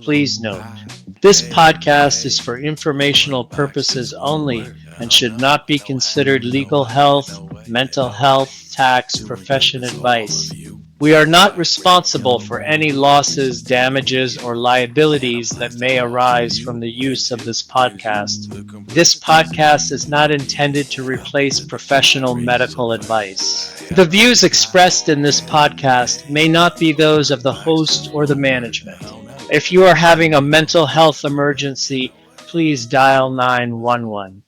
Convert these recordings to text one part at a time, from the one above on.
Please note, this podcast is for informational purposes only and should not be considered legal health, mental health, tax, profession advice. We are not responsible for any losses, damages, or liabilities that may arise from the use of this podcast. This podcast is not intended to replace professional medical advice. The views expressed in this podcast may not be those of the host or the management. If you are having a mental health emergency, please dial 911.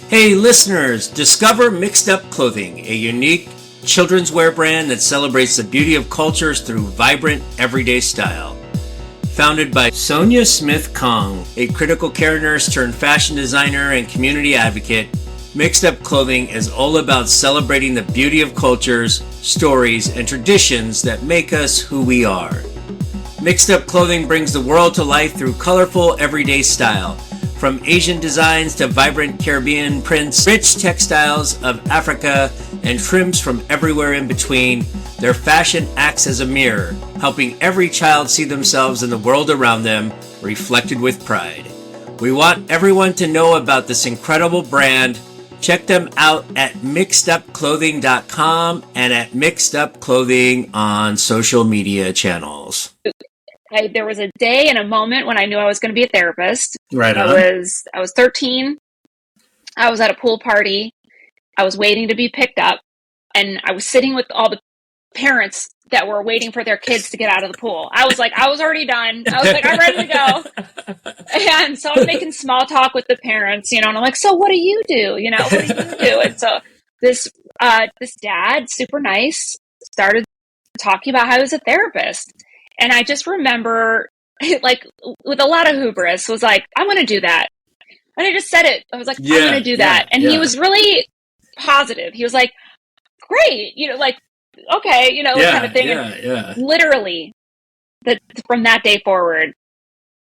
Hey listeners, discover Mixed Up Clothing, a unique children's wear brand that celebrates the beauty of cultures through vibrant, everyday style. Founded by Sonia Smith Kong, a critical care nurse turned fashion designer and community advocate, Mixed Up Clothing is all about celebrating the beauty of cultures, stories, and traditions that make us who we are. Mixed Up Clothing brings the world to life through colorful, everyday style. From Asian designs to vibrant Caribbean prints, rich textiles of Africa, and trims from everywhere in between, their fashion acts as a mirror, helping every child see themselves in the world around them, reflected with pride. We want everyone to know about this incredible brand. Check them out at mixedupclothing.com and at Mixed Up Clothing on social media channels. There was a day and a moment when I knew I was going to be a therapist. Right on. I was 13. I was at a pool party. I was waiting to be picked up, and I was sitting with all the parents that were waiting for their kids to get out of the pool. I was already done. I was like, I'm ready to go. And so I'm making small talk with the parents, and I'm like, so what do you do? What do you do? And so this dad, super nice, started talking about how he was a therapist. And I just remember, like, with a lot of hubris, was like, I'm going to do that. And I just said it. I was like, I'm going to do that. And he was really positive. He was like, great, okay, kind of thing. And literally, from that day forward,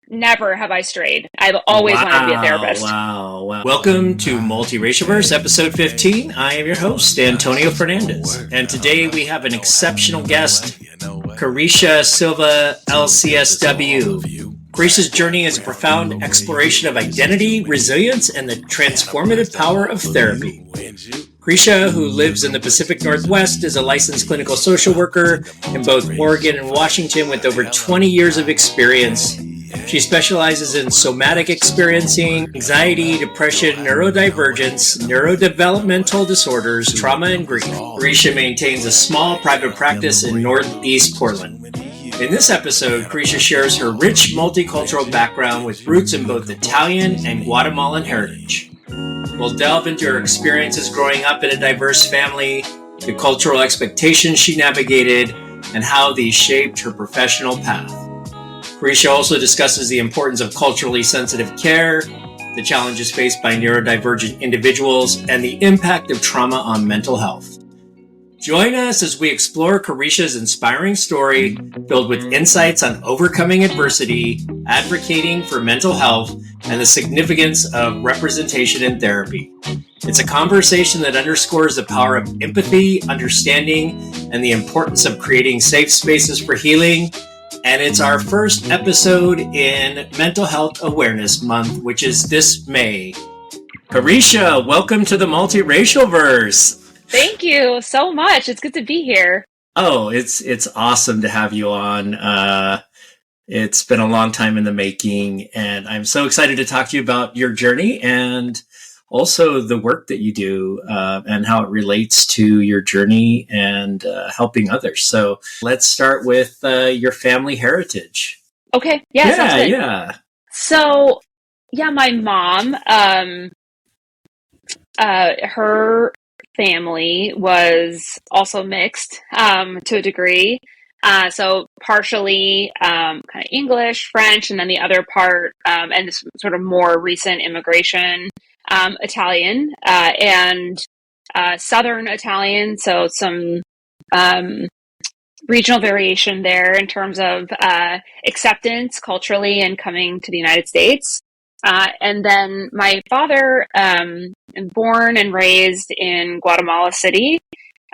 never have I strayed. I've always wanted to be a therapist. Wow. Welcome to Multiracialverse, episode 15. I am your host, Antonio Fernandez. And today we have an exceptional guest, Caretia Silva, LCSW. Kareesha's journey is a profound exploration of identity, resilience, and the transformative power of therapy. Kareesha, who lives in the Pacific Northwest, is a licensed clinical social worker in both Oregon and Washington with over 20 years of experience. She specializes in somatic experiencing, anxiety, depression, neurodivergence, neurodevelopmental disorders, trauma, and grief. Kareesha maintains a small private practice in Northeast Portland. In this episode, Kareesha shares her rich multicultural background with roots in both Italian and Guatemalan heritage. We'll delve into her experiences growing up in a diverse family, the cultural expectations she navigated, and how these shaped her professional path. Kareesha also discusses the importance of culturally sensitive care, the challenges faced by neurodivergent individuals, and the impact of trauma on mental health. Join us as we explore Kareesha's inspiring story, filled with insights on overcoming adversity, advocating for mental health, and the significance of representation in therapy. It's a conversation that underscores the power of empathy, understanding, and the importance of creating safe spaces for healing. And it's our first episode in Mental Health Awareness Month, which is this May. Kareesha, welcome to the Multiracialverse. Thank you so much. It's good to be here. Oh, it's awesome to have you on. It's been a long time in the making, and I'm so excited to talk to you about your journey and also the work that you do and how it relates to your journey and helping others. So let's start with your family heritage. Okay. Yeah. Yeah. So, my mom, her family was also mixed to a degree. So partially kind of English, French, and then the other part, and this sort of more recent immigration, Italian and Southern Italian. So some regional variation there in terms of acceptance culturally and coming to the United States. And then my father, born and raised in Guatemala City,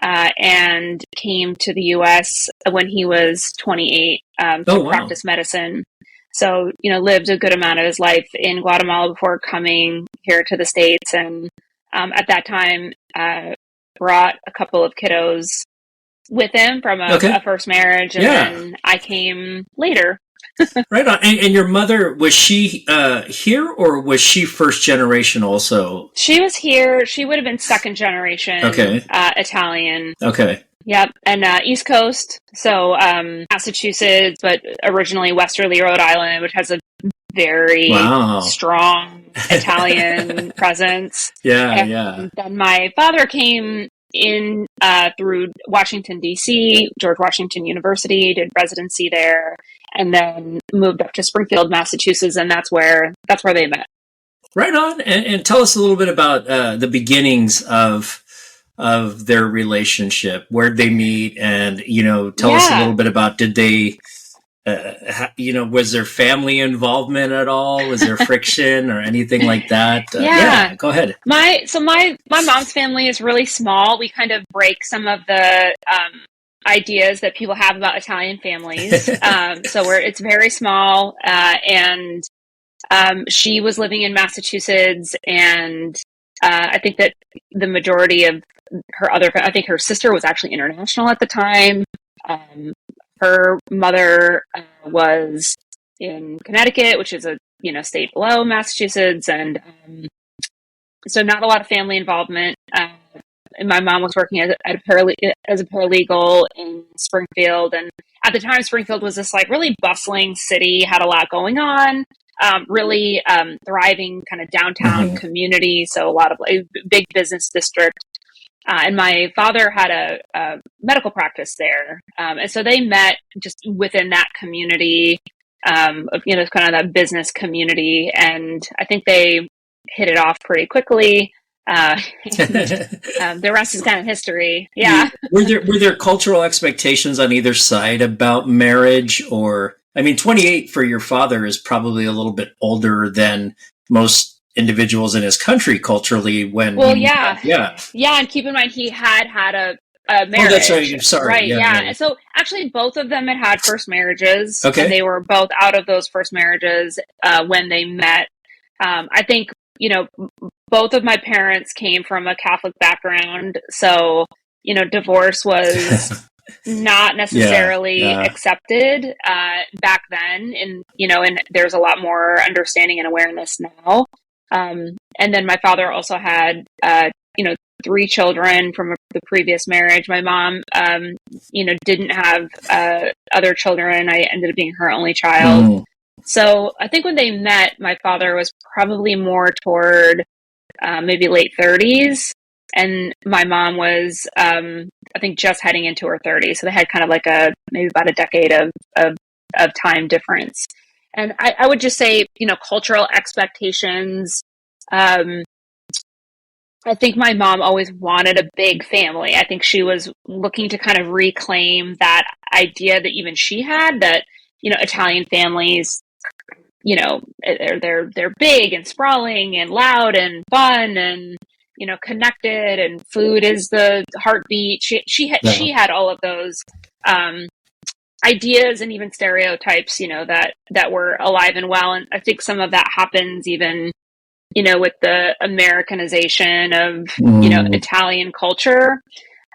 and came to the U.S. when he was 28 to practice medicine. So, lived a good amount of his life in Guatemala before coming here to the States. And at that time, brought a couple of kiddos with him from a first marriage. And then I came later. Right on. And your mother, was she here, or was she first generation also? She was here. She would have been second generation Italian. Okay. Yep. And East Coast. So Massachusetts, but originally Westerly, Rhode Island, which has a very strong Italian presence. And then my father came in through Washington, D.C., George Washington University, did residency there, and then moved up to Springfield, Massachusetts, and that's where they met. Right on. And tell us a little bit about the beginnings of their relationship. Where'd they meet? And, tell us a little bit about, did they, was there family involvement at all? Was there friction or anything like that? Go ahead. My mom's family is really small. We kind of break some of the ideas that people have about Italian families. So it's very small. And she was living in Massachusetts, and I think that the majority of I think her sister was actually international at the time. Her mother was in Connecticut, which is a state below Massachusetts, and so not a lot of family involvement. And my mom was working as a paralegal in Springfield, and at the time, Springfield was this really bustling city, had a lot going on, really thriving kind of downtown community, so a lot of big business district. And my father had a medical practice there. And so they met just within that community, kind of that business community. And I think they hit it off pretty quickly. The rest is kind of history. Yeah. Were there cultural expectations on either side about marriage? Or, 28 for your father is probably a little bit older than most individuals in his country culturally and keep in mind he had a marriage. That's right. I'm sorry. Right. Yeah. So actually both of them had first marriages. And they were both out of those first marriages when they met. I think, both of my parents came from a Catholic background, so divorce was not necessarily accepted back then, and there's a lot more understanding and awareness now. And then my father also had, 3 children from the previous marriage. My mom, didn't have other children. I ended up being her only child. So I think when they met, my father was probably more toward maybe late 30s. And my mom was, I think, just heading into her 30s. So they had kind of maybe about a decade of time difference. And I would just say, cultural expectations. I think my mom always wanted a big family. I think she was looking to kind of reclaim that idea that even she had, that, Italian families, they're big and sprawling and loud and fun and, connected, and food is the heartbeat. She had all of those ideas and even stereotypes, that were alive and well. And I think some of that happens even, with the Americanization of, Italian culture.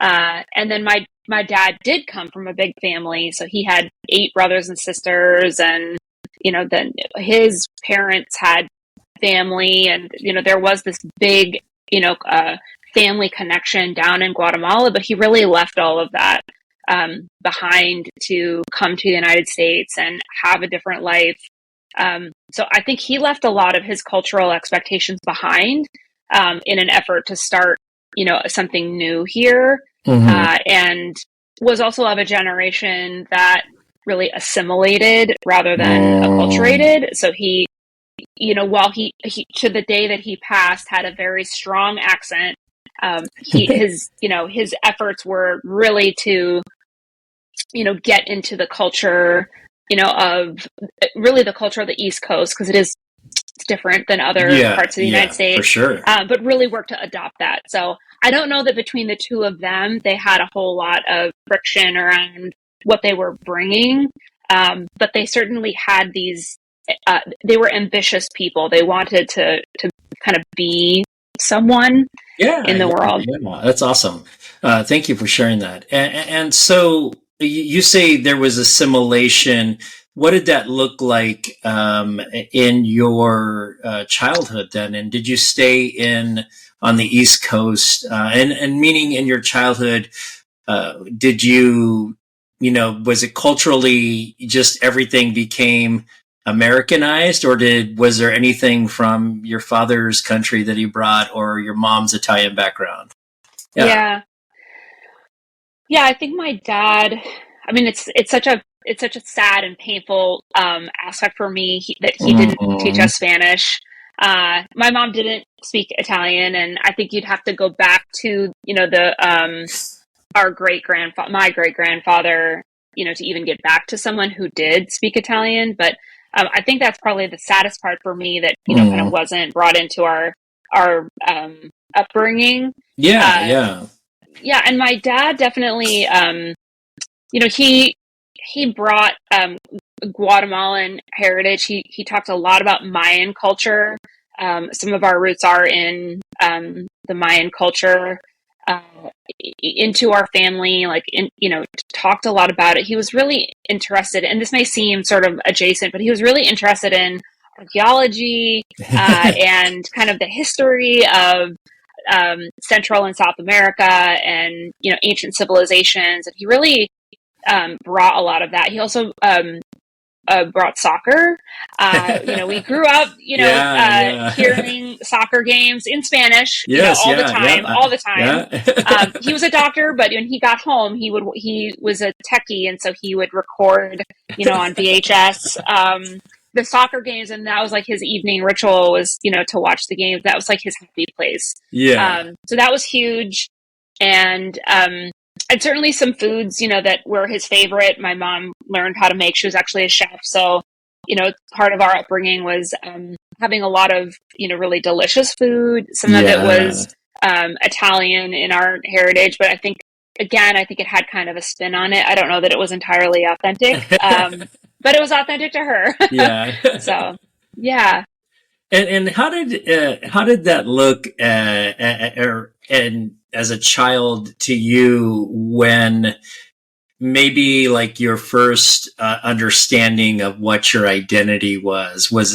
And then my dad did come from a big family. So he had 8 brothers and sisters, and, then his parents had family, and, there was this big, family connection down in Guatemala, but he really left all of that behind to come to the United States and have a different life. So I think he left a lot of his cultural expectations behind in an effort to start, something new here, and was also of a generation that really assimilated rather than acculturated. So he, while he to the day that he passed had a very strong accent, his efforts were really to, get into the culture, of really the culture of the East Coast, because it's different than other parts of the United States, for sure. But really work to adopt that. So I don't know that between the two of them, they had a whole lot of friction around what they were bringing. But they certainly had these they were ambitious people. They wanted to kind of be someone in the world. Yeah, that's awesome. Thank you for sharing that. And so you say there was assimilation. What did that look like in your childhood then? And did you stay on the East Coast? And meaning in your childhood, did you, was it culturally just everything became Americanized, or was there anything from your father's country that he brought, or your mom's Italian background? Yeah. I think my dad. I mean, it's such a sad and painful aspect for me that he didn't teach us Spanish. My mom didn't speak Italian, and I think you'd have to go back to my great grandfather, to even get back to someone who did speak Italian. But I think that's probably the saddest part for me, that kind of wasn't brought into our upbringing. Yeah. And my dad definitely, he brought Guatemalan heritage. He talked a lot about Mayan culture. Some of our roots are in the Mayan culture. Into our family, talked a lot about it. He was really interested, and this may seem sort of adjacent, but he was really interested in archaeology and kind of the history of Central and South America, and ancient civilizations. And he really brought a lot of that. He also brought soccer. We grew up, hearing soccer games in Spanish, all the time. He was a doctor, but when he got home, he was a techie, and so he would record, on VHS, the soccer games, and that was like his evening ritual, was, to watch the games. That was like his happy place. So that was huge. And certainly some foods, that were his favorite. My mom learned how to make. She was actually a chef. So, part of our upbringing was having a lot of, really delicious food. Some of it was Italian in our heritage. But I think it had kind of a spin on it. I don't know that it was entirely authentic, but it was authentic to her. So, yeah. And how did that look and as a child to you, when maybe like your first understanding of what your identity was? Were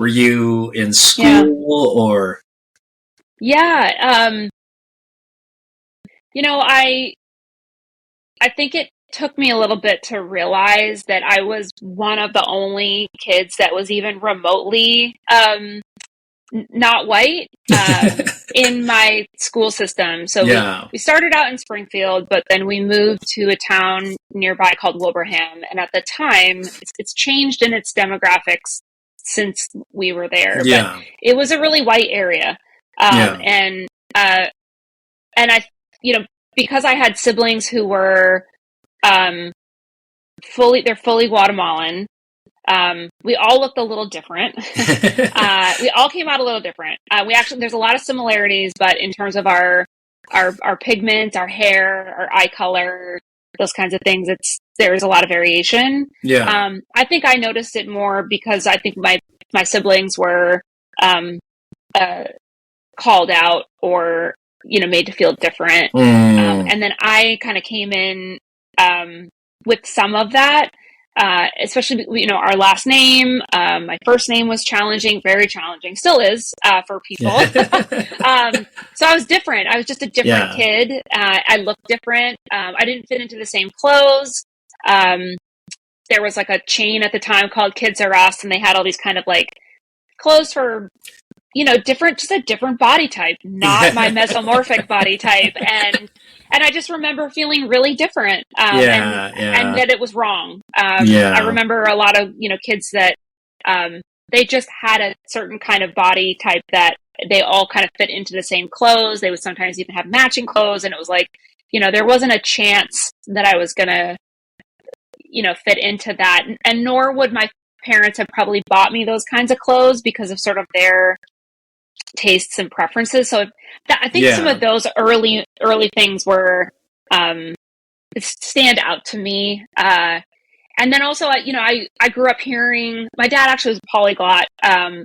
you in school or? I think it took me a little bit to realize that I was one of the only kids that was even remotely not white in my school system. So we started out in Springfield, but then we moved to a town nearby called Wilbraham. And at the time, it's changed in its demographics since we were there. But it was a really white area. And I, because I had siblings who were fully Guatemalan. We all looked a little different. We all came out a little different. There's a lot of similarities, but in terms of our pigment, our hair, our eye color, those kinds of things, there's a lot of variation. I think I noticed it more because I think my siblings were called out or made to feel different. And then I kind of came in with some of that. Especially, our last name. My first name was challenging, very challenging, still is for people. So I was different. I was just a different kid. I looked different. I didn't fit into the same clothes. There was like a chain at the time called Kids R Us, and they had all these kind of like clothes for, just a different body type, not my mesomorphic body type. And I just remember feeling really different, and that it was wrong. I remember a lot of, kids that they just had a certain kind of body type that they all kind of fit into the same clothes. They would sometimes even have matching clothes. And it was like, there wasn't a chance that I was going to, fit into that. And nor would my parents have probably bought me those kinds of clothes because of sort of their tastes and preferences. So I think some of those early things were stand out to me. And then also, I grew up hearing, my dad actually was a polyglot.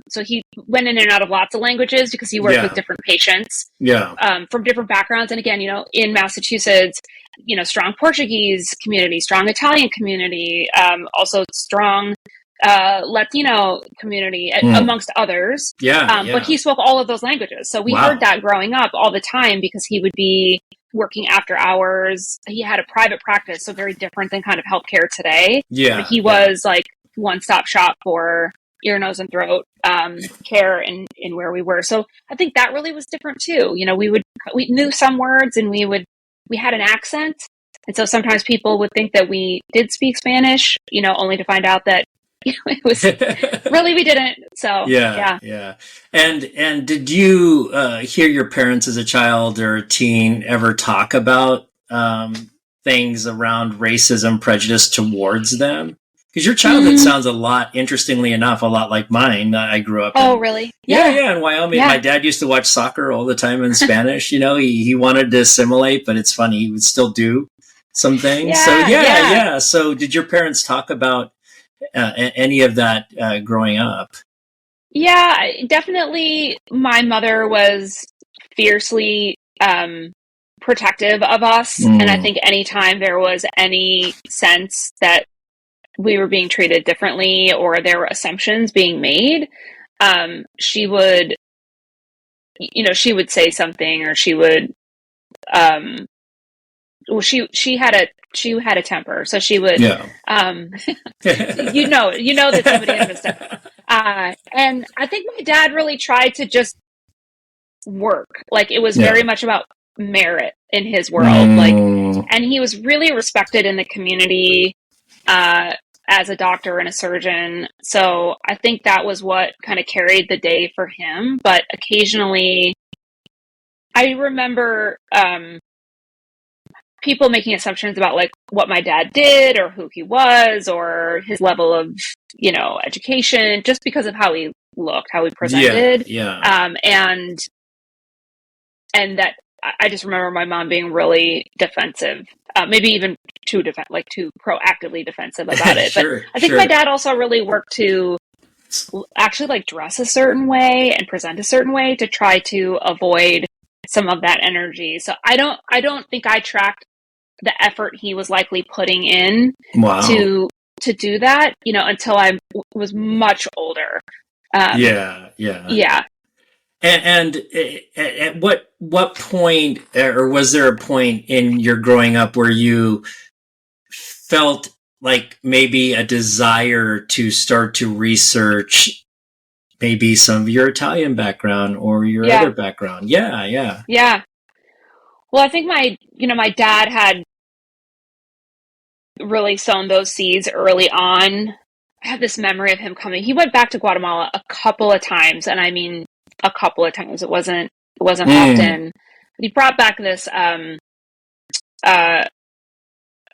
So he went in and out of lots of languages because he worked with different patients from different backgrounds. And again, in Massachusetts, strong Portuguese community, strong Italian community, also strong Latino community, amongst others. But he spoke all of those languages. So we heard that growing up all the time because he would be working after hours. He had a private practice, so very different than kind of healthcare today. But he was like one-stop shop for ear, nose, and throat care in where we were. So I think that really was different too. We knew some words and we had an accent. And so sometimes people would think that we did speak Spanish, only to find out that it was really, we didn't. So yeah. And did you hear your parents as a child or a teen ever talk about things around racism, prejudice towards them? Because your childhood sounds interestingly enough, a lot like mine. I grew up. Oh, really? Yeah, in Wyoming. Yeah. My dad used to watch soccer all the time in Spanish. He wanted to assimilate, but it's funny, he would still do some things. So did your parents talk about any of that growing up? Yeah, definitely. My mother was fiercely protective of us. And I think anytime there was any sense that we were being treated differently or there were assumptions being made, she would say something, or she would, she had a temper, so she would, that somebody had a temper. And I think my dad really tried to just work. Like, it was very much about merit in his world. And he was really respected in the community, as a doctor and a surgeon. So I think that was what kind of carried the day for him. But occasionally I remember, people making assumptions about like what my dad did or who he was or his level of, education, just because of how he looked, how he presented. And that I just remember my mom being really defensive, maybe even too proactively defensive about it. But I think my dad also really worked to actually like dress a certain way and present a certain way to try to avoid some of that energy. So I don't think I tracked the effort he was likely putting in to do that, until I was much older. And at what point, or was there a point in your growing up where you felt like maybe a desire to start to research maybe some of your Italian background or your other background? Yeah. Well, I think my dad had really sown those seeds early on. I have this memory of him coming. He went back to Guatemala a couple of times, and I mean a couple of times. It wasn't often. He brought back this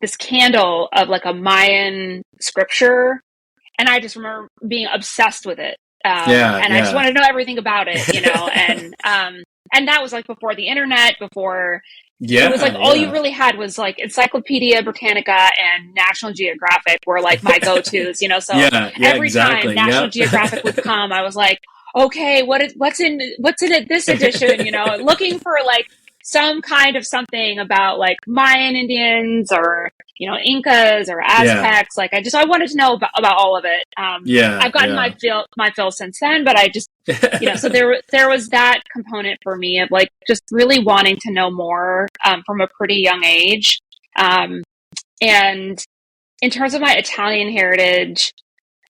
this candle of like a Mayan scripture, and I just remember being obsessed with it. I just wanted to know everything about it, and that was like before the internet, before it was like all you really had was like Encyclopedia Britannica and National Geographic were like my go-tos, so every time National Geographic would come, I was like, okay, what's in it this edition, looking for like some kind of something about like Mayan Indians or, Incas or Aztecs. Like I wanted to know about all of it. I've gotten my fill since then, but I just, so there was that component for me of like just really wanting to know more, from a pretty young age. And in terms of my Italian heritage,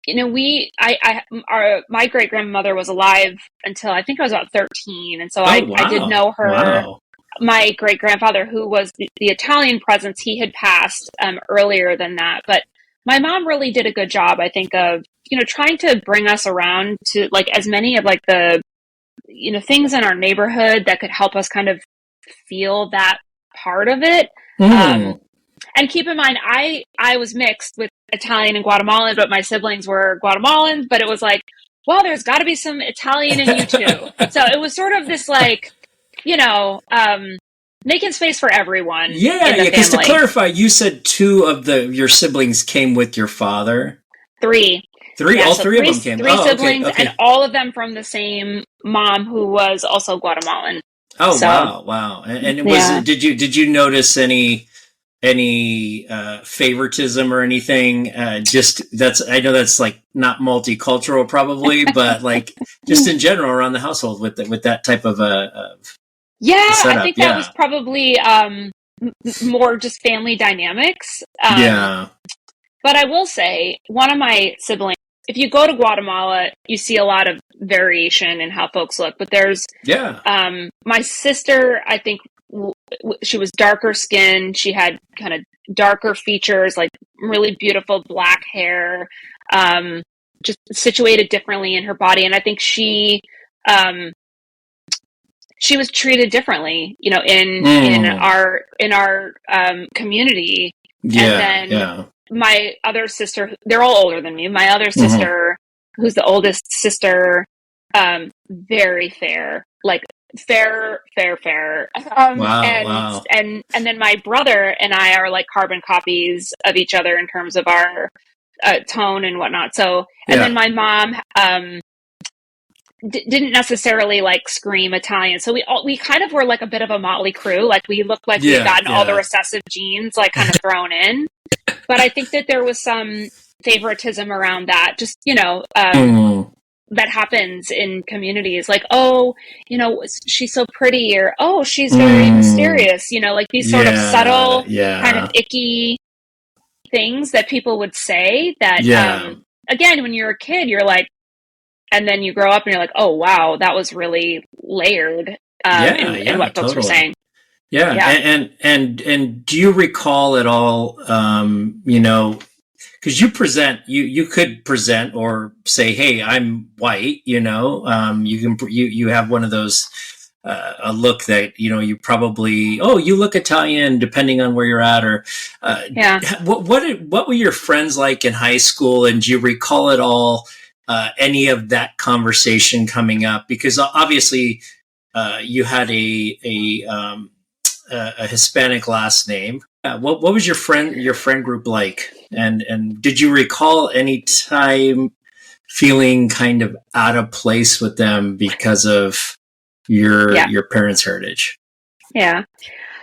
my great grandmother was alive until I think I was about 13. And so I did know her. Wow. My great grandfather, who was the Italian presence, he had passed earlier than that. But my mom really did a good job, I think, of, trying to bring us around to like as many of like the, things in our neighborhood that could help us kind of feel that part of it. And keep in mind, I was mixed with Italian and Guatemalan, but my siblings were Guatemalans. But it was like, well, there's got to be some Italian in you too. So it was sort of this like, making space for everyone. Yeah, because to clarify, you said two of your siblings came with your father. Three. All three of them came. Three siblings, okay. and all of them from the same mom, who was also Guatemalan. Oh, so, wow! And did you notice any favoritism or anything? I know that's like not multicultural probably, but like just in general around the household with that type of setup. I think that was probably more just family dynamics. But I will say, one of my siblings, if you go to Guatemala, you see a lot of variation in how folks look. But there's my sister, I think she was darker skinned. She had kind of darker features, like really beautiful black hair, just situated differently in her body. And I think she was treated differently, in our community. And then my other sister, they're all older than me. My other sister, who's the oldest sister, very fair, like fair. Wow. And then my brother and I are like carbon copies of each other in terms of our tone and whatnot. So, and then my mom, didn't necessarily like scream Italian. So we kind of were like a bit of a motley crew. Like we looked like we'd gotten all the recessive genes like kind of thrown in. But I think that there was some favoritism around that, just, that happens in communities, like, oh, she's so pretty, or, oh, she's very mysterious, like these sort of subtle kind of icky things that people would say that, again, when you're a kid, you're like, and then you grow up and you're like, oh, wow, that was really layered in what folks were saying. And do you recall at all, because you could present or say, hey, I'm white, you have one of those, a look that, you probably, you look Italian, depending on where you're at, or, what were your friends like in high school? And do you recall at all, any of that conversation coming up? Because obviously, you had a Hispanic last name. What was your friend group like? And did you recall any time feeling kind of out of place with them because of your parents' heritage? Yeah.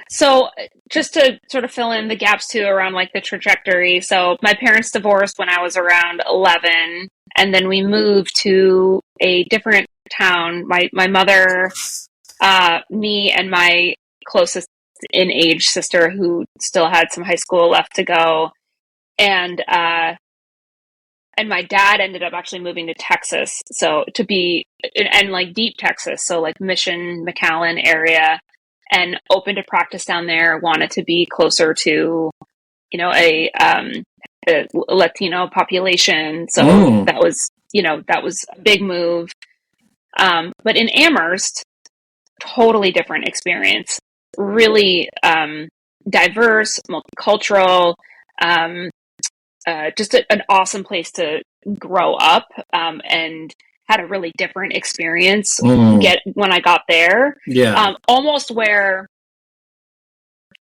So just to sort of fill in the gaps too around like the trajectory. So my parents divorced when I was around 11, and then we moved to a different town. My mother, me, and my closest in age sister, who still had some high school left to go, and my dad ended up actually moving to Texas, so and like deep Texas, so like Mission, McAllen area, and open to practice down there. Wanted to be closer to, a Latino population, so that was a big move. But in Amherst, totally different experience. Really diverse, multicultural, just an awesome place to grow up, and had a really different experience when I got there. Almost where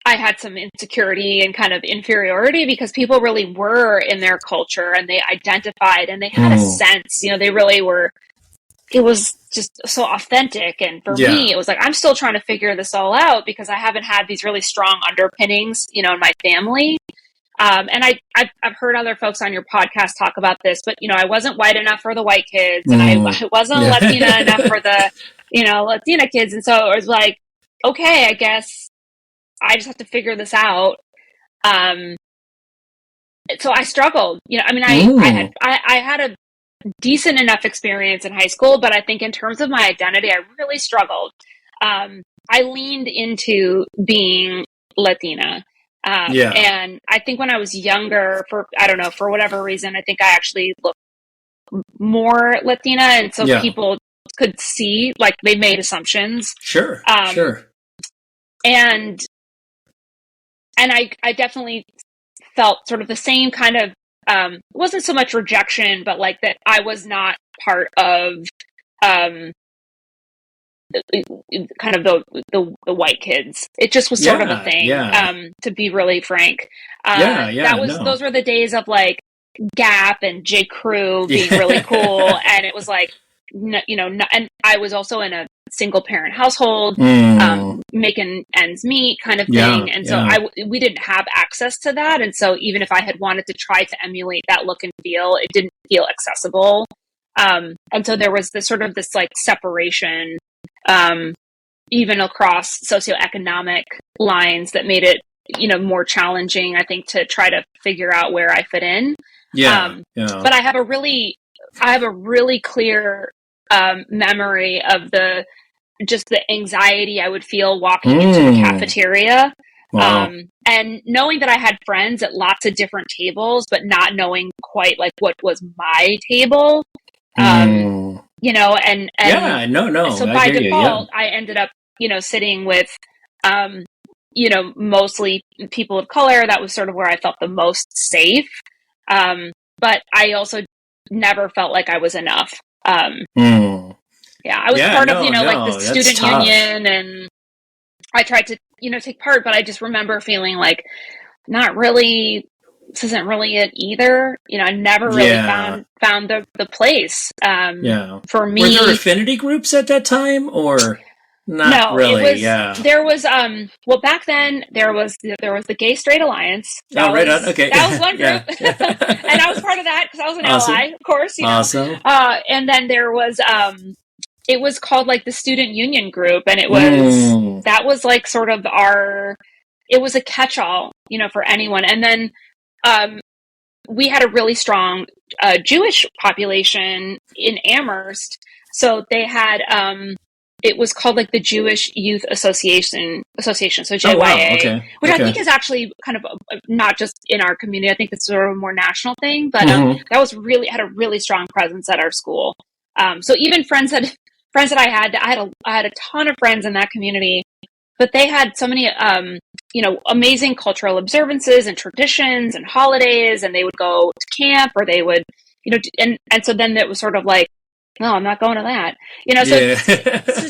I had some insecurity and kind of inferiority, because people really were in their culture and they identified and they had a sense, they really were. It was just so authentic. And for me, it was like, I'm still trying to figure this all out, because I haven't had these really strong underpinnings, in my family. And I've heard other folks on your podcast talk about this, but, I wasn't white enough for the white kids, and I wasn't Latina enough for the, Latina kids. And so it was like, okay, I guess I just have to figure this out. So I struggled, I had a decent enough experience in high school, but I think in terms of my identity, I really struggled. I leaned into being Latina. And I think when I was younger, for whatever reason, I think I actually looked more Latina. And so people could see, like, they made assumptions. Sure. And I definitely felt sort of the same kind of, it wasn't so much rejection, but like that I was not part of, kind of the white kids. It just was sort of a thing. To be really frank, those were the days of like Gap and J. Crew being really cool, and it was like, and I was also in a single parent household, making ends meet kind of thing, and so we didn't have access to that, and so even if I had wanted to try to emulate that look and feel, it didn't feel accessible, and so there was this like separation, even across socioeconomic lines that made it more challenging, I think, to try to figure out where I fit in. But I have a really clear memory of the anxiety I would feel walking into the cafeteria. Wow. And knowing that I had friends at lots of different tables, but not knowing quite like what was my table. So by default, I ended up, sitting with, mostly people of color. That was sort of where I felt the most safe. But I also never felt like I was enough. I was part of, like the student union, and I tried to, take part, but I just remember feeling like not really, this isn't really it either. I never really found the place. For me. Were there affinity groups at that time, or not really? There was, back then there was the Gay Straight Alliance. Right on. Okay. That was one group. And I was part of that because I was an ally, of course. Awesome. And then there was, it was called like the Student Union Group, and it was, that was like sort of it was a catch-all, for anyone. And then, we had a really strong, Jewish population in Amherst. So they had, it was called like the Jewish Youth Association, so JYA, which I think is actually kind of not just in our community. I think it's sort of a more national thing, but that was had a really strong presence at our school. So even friends that I had a ton of friends in that community, but they had so many, amazing cultural observances and traditions and holidays, and they would go to camp, or they would, and so then it was sort of like, no, I'm not going to that.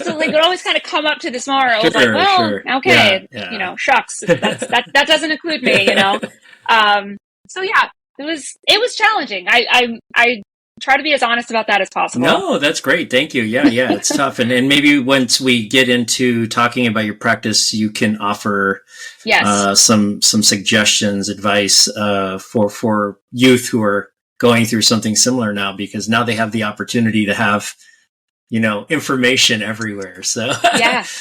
So like it would always kind of come up to this moment. I was like, well, okay, shucks, that doesn't include me, So yeah, it was challenging. I try to be as honest about that as possible. No, that's great. Thank you. Yeah, it's tough. And maybe once we get into talking about your practice, you can offer some suggestions, advice for youth who are going through something similar now, because now they have the opportunity to have, information everywhere. So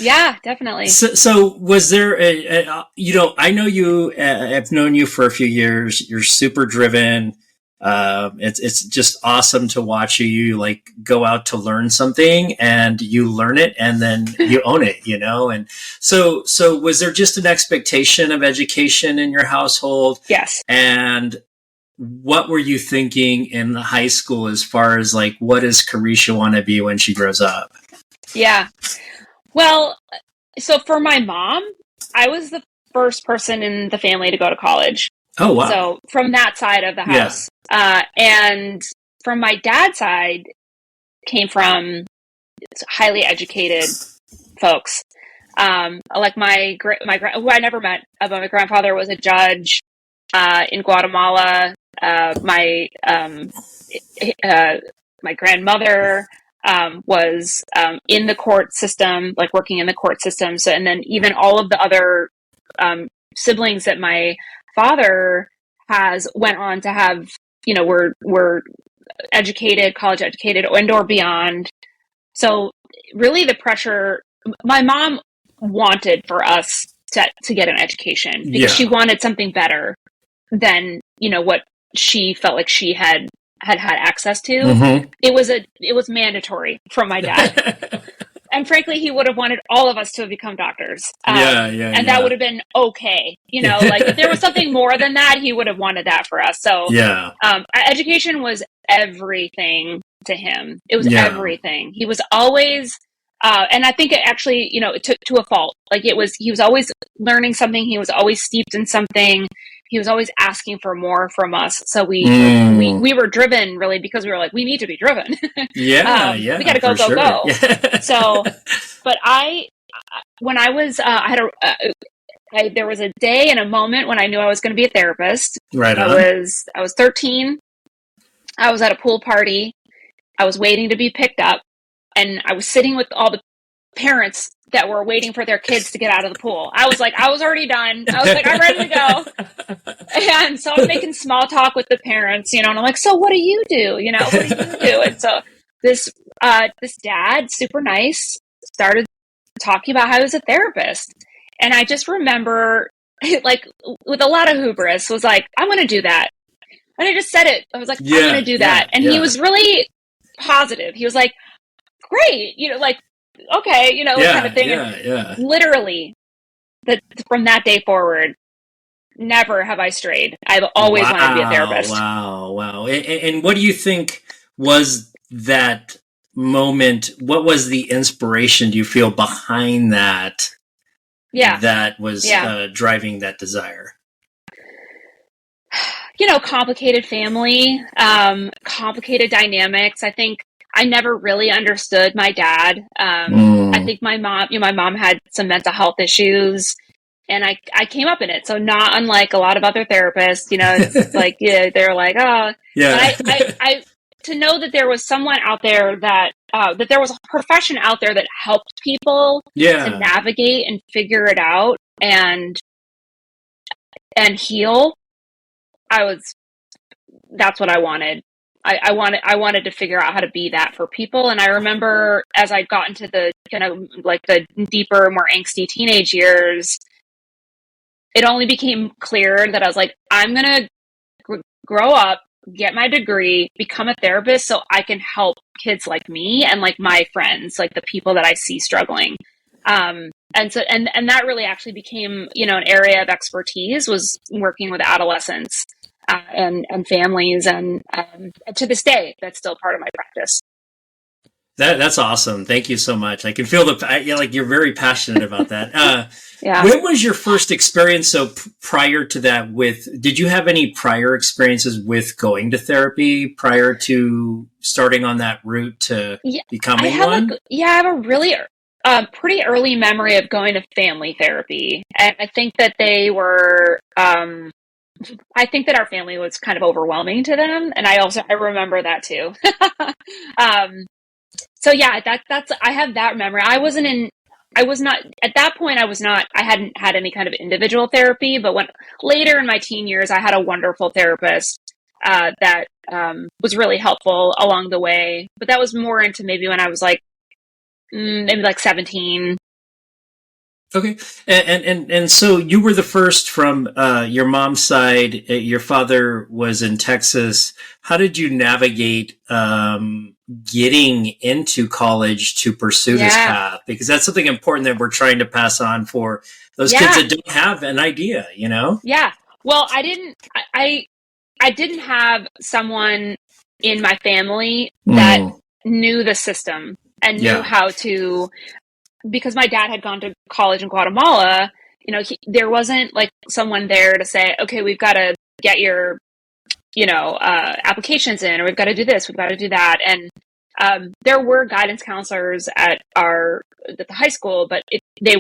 yeah, definitely. So was there I know you, I've known you for a few years. You're super driven. It's just awesome to watch you like go out to learn something, and you learn it and then you own it, and so was there just an expectation of education in your household? Yes. And what were you thinking in high school as far as like, what does Kareesha want to be when she grows up? Yeah. Well, so for my mom, I was the first person in the family to go to college. Oh, wow. So from that side of the house. And from my dad's side came from highly educated folks. Like who I never met, but my grandfather was a judge, in Guatemala. My grandmother, was, in the court system, like working in the court system. So, and then even all of the other, siblings that my father has went on to have, were educated, college educated, and or beyond. So really the pressure, my mom wanted for us to get an education because she wanted something better than, what she felt like she had access to. Mm-hmm. It was mandatory from my dad. And frankly, he would have wanted all of us to have become doctors. And that would have been okay. Like if there was something more than that, he would have wanted that for us. So education was everything to him. It was everything. He was always, and I think it actually, it took to a fault. Like he was always learning something. He was always steeped in something. he was always asking for more from us. So we were driven really because we were like, we need to be driven. We got to go, go, go. Yeah. So, but when I was, there was a day and a moment when I knew I was going to be a therapist. Right on. I was 13. I was at a pool party. I was waiting to be picked up, and I was sitting with all the parents that were waiting for their kids to get out of the pool. I was already done. I was like, I'm ready to go. And so I'm making small talk with the parents, and I'm like, so what do you do? What do you do? And so this dad, super nice, started talking about how he was a therapist. And I just remember, like, with a lot of hubris, was like, I'm going to do that. And I just said it. I was like, I'm going to do that. And he was really positive. He was like, great, like, okay, kind of thing. And literally, from that day forward, never have I strayed. I've always wanted to be a therapist. Wow. And what do you think was that moment? What was the inspiration, do you feel, behind that? Yeah. That was driving that desire? Complicated family, complicated dynamics. I think I never really understood my dad. I think my mom had some mental health issues, and I came up in it. So not unlike a lot of other therapists, it's like, they're like, oh, yeah. But I to know that there was someone out there that there was a profession out there that helped people to navigate and figure it out and heal. That's what I wanted. I wanted to figure out how to be that for people. And I remember as I got into the kind of like the deeper, more angsty teenage years, it only became clear that I was like, I'm going to grow up, get my degree, become a therapist so I can help kids like me and like my friends, like the people that I see struggling. And that really actually became, an area of expertise, was working with adolescents and families. And to this day, that's still part of my practice. That's awesome. Thank you so much. I can feel like you're very passionate about that. Yeah. When was your first experience? So prior to that, did you have any prior experiences with going to therapy prior to starting on that route to becoming one? I have a really pretty early memory of going to family therapy. And I think that they were, I think that our family was kind of overwhelming to them. And I remember that too. So yeah, I have that memory. I hadn't had any kind of individual therapy, but when later in my teen years, I had a wonderful therapist, that, was really helpful along the way, but that was more into maybe when I was like, maybe like 17. Okay. And so you were the first from your mom's side. Your father was in Texas. How did you navigate getting into college to pursue this path? Because that's something important that we're trying to pass on for those kids that don't have an idea, Yeah. Well, I didn't have someone in my family that knew the system and knew how to, because my dad had gone to college in Guatemala, there wasn't like someone there to say, okay, we've got to get your, applications in, or we've got to do this, we've got to do that. And there were guidance counselors at the high school, but they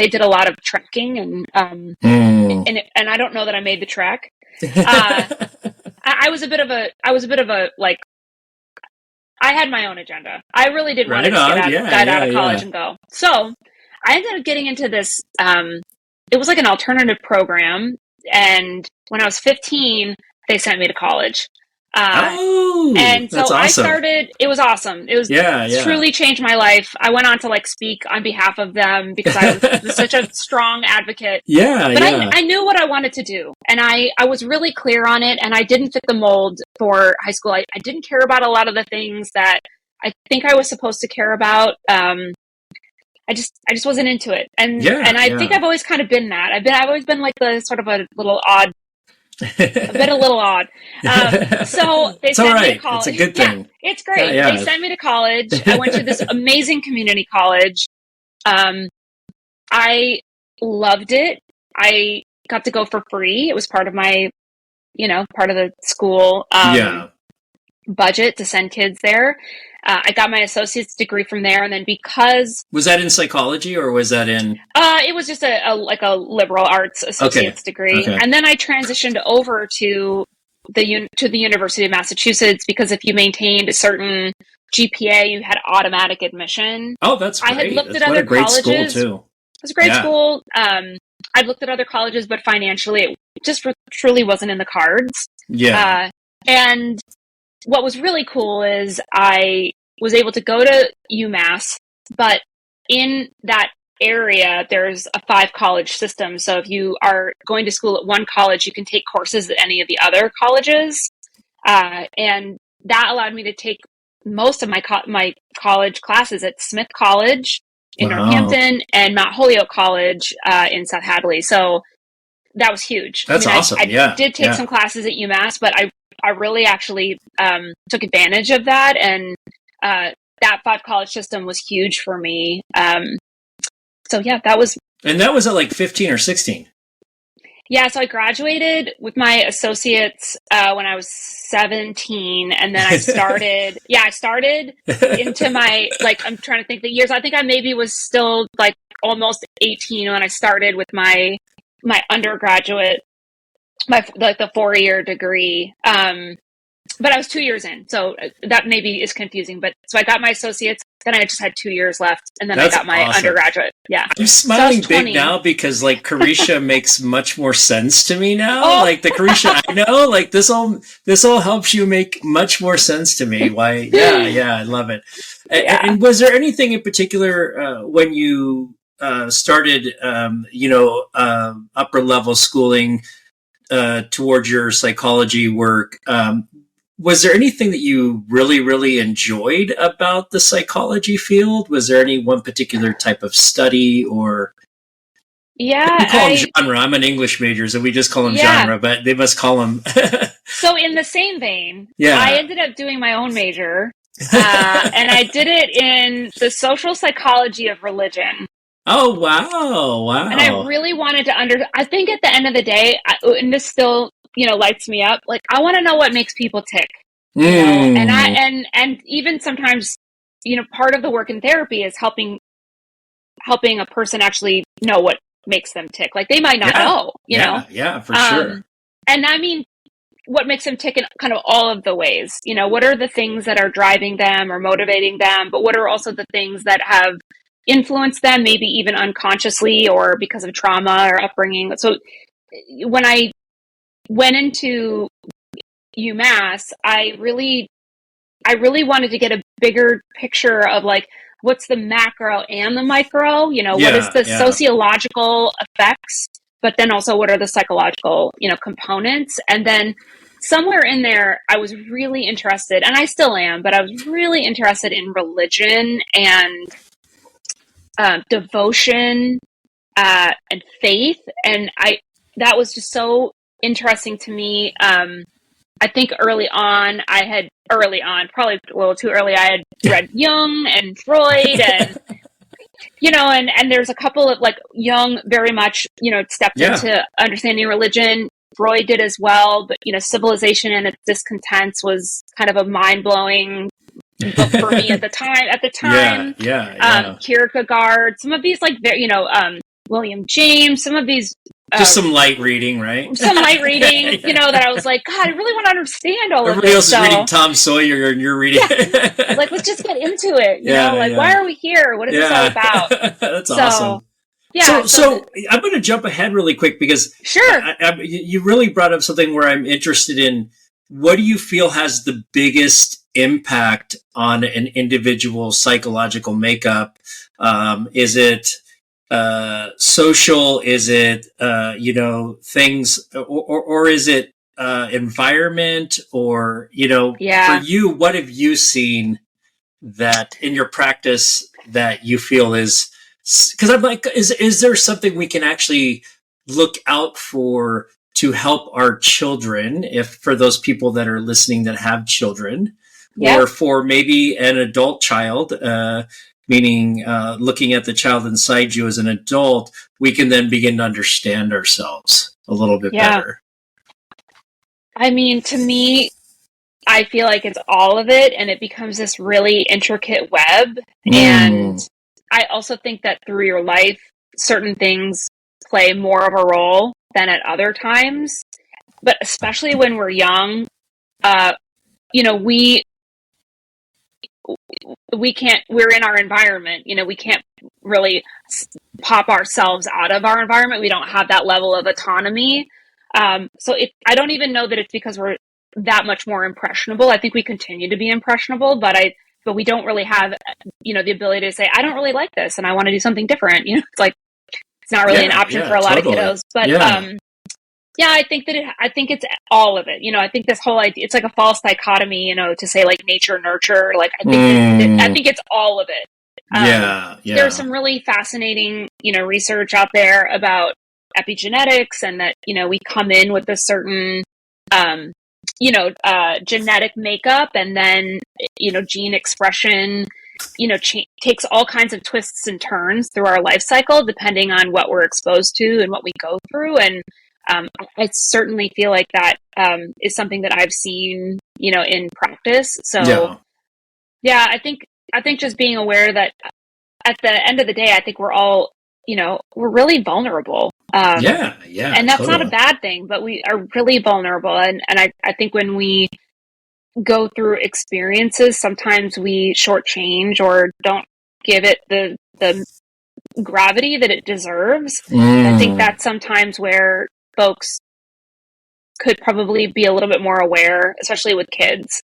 did a lot of trekking and I don't know that I made the trek. I was a bit of a like, I had my own agenda. I really did want to get out of college and go. So I ended up getting into this, it was like an alternative program. And when I was 15, they sent me to college. And so I started, it was awesome. It was truly changed my life. I went on to like speak on behalf of them because I was such a strong advocate. But I knew what I wanted to do, and I was really clear on it, and I didn't fit the mold for high school. I didn't care about a lot of the things that I think I was supposed to care about. I just wasn't into it. And I think I've always kind of been that. I've always been like the sort of a little odd, a little odd. So they sent me to college. It's a good thing. Yeah, it's great. They sent me to college. I went to this amazing community college. I loved it. I got to go for free. It was part of my, part of the school budget to send kids there. I got my associate's degree from there, and then because was that in psychology or was that in? It was just a liberal arts associate's degree, and then I transitioned over to the University of Massachusetts because if you maintained a certain GPA, you had automatic admission. Oh, that's great. I had looked at other colleges. School too. It was a great school. I'd looked at other colleges, but financially, it just truly wasn't in the cards. Yeah. And what was really cool is I was able to go to UMass, but in that area, there's a 5-college system. So if you are going to school at one college, you can take courses at any of the other colleges. And that allowed me to take most of my college classes at Smith College in Northampton and Mount Holyoke College in South Hadley. So that was huge. That's awesome. I did take some classes at UMass, but I really actually took advantage of that. And that 5-college system was huge for me. So yeah, that was... And that was at like 15 or 16? Yeah, so I graduated with my associates when I was 17, and then I started... I started into my... I'm trying to think the years. I think I maybe was still almost 18 when I started with my undergraduate, the 4-year degree. But I was 2 years in, so that maybe is confusing. But so I got my associates, then I just had 2 years left, and then I got my undergraduate. Yeah, I'm smiling big now because Kareesha makes much more sense to me now. The Kareesha I know, this all helps you make much more sense to me. Why? Yeah, I love it. And was there anything in particular when you started, upper level schooling towards your psychology work? Was there anything that you really, really enjoyed about the psychology field? Was there any one particular type of study or... Yeah. We call them genre. I'm an English major, so we just call them genre, but they must call them... So in the same vein, I ended up doing my own major, and I did it in the social psychology of religion. Oh, wow. And I really wanted to I think at the end of the day, and this still... lights me up. I want to know what makes people tick. And even sometimes, part of the work in therapy is helping a person actually know what makes them tick. They might not know, Yeah, for sure. And I mean, what makes them tick in kind of all of the ways, what are the things that are driving them or motivating them, but what are also the things that have influenced them, maybe even unconsciously or because of trauma or upbringing. So when I went into UMass, I really wanted to get a bigger picture of what's the macro and the micro, what is the sociological effects, but then also what are the psychological, components. And then somewhere in there, I was really interested, and I still am, but I was really interested in religion and devotion and faith. And that was just so interesting to me. I think probably a little too early, I had read Jung and Freud and, and there's a couple of Jung very much, stepped into understanding religion. Freud did as well, but, Civilization and Its Discontents was kind of a mind-blowing book for me at the time. Kierkegaard, some of these William James, some of these just some light reading, right? Some light reading, that I was God, I really want to understand all Everybody of else this. is reading Tom Sawyer and you're reading... let's just get into it, why are we here? What is this all about? That's awesome. Yeah. So I'm going to jump ahead really quick because you really brought up something where I'm interested in. What do you feel has the biggest impact on an individual's psychological makeup? Is it social? Is it things, or is it environment? Or for you, what have you seen that in your practice that you feel is? Because I'm is there something we can actually look out for to help our children, if for those people that are listening that have children, or for maybe an adult child, meaning looking at the child inside you as an adult, we can then begin to understand ourselves. a little bit Yeah. better? I mean, to me, I feel like it's all of it, and it becomes this really intricate web. And I also think that through your life, certain things play more of a role than at other times. But especially when we're young, you know, we can't, we're in our environment, you know, we can't really pop ourselves out of our environment. We don't have that level of autonomy. So I don't even know that it's because we're that much more impressionable. I think we continue to be impressionable, but we don't really have, you know, the ability to say, I don't really like this and I want to do something different. You know, it's like, it's not really an option for a lot of kiddos, but, yeah, I think I think it's all of it. You know, I think this whole idea, it's like a false dichotomy, you know, to say like nature, nurture, like I think it's all of it. There's some really fascinating, you know, research out there about epigenetics, and that, you know, we come in with a certain, you know, genetic makeup, and then, you know, gene expression, you know, takes all kinds of twists and turns through our life cycle, depending on what we're exposed to and what we go through. And I certainly feel like that is something that I've seen, you know, in practice. So, yeah, I think just being aware that at the end of the day, I think we're all, you know, we're really vulnerable. And that's not a bad thing, but we are really vulnerable. And I think when we go through experiences, sometimes we shortchange or don't give it the gravity that it deserves. I think that's sometimes where folks could probably be a little bit more aware, especially with kids,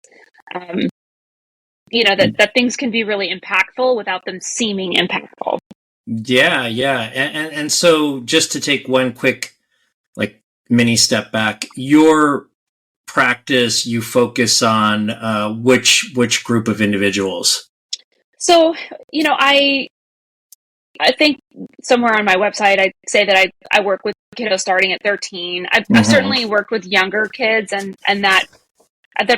you know, that things can be really impactful without them seeming impactful. Yeah. And so just to take one quick, like, mini step back, your practice, you focus on which group of individuals? So, you know, I think somewhere on my website, I say that I work with kiddos starting at 13. I've certainly worked with younger kids, and that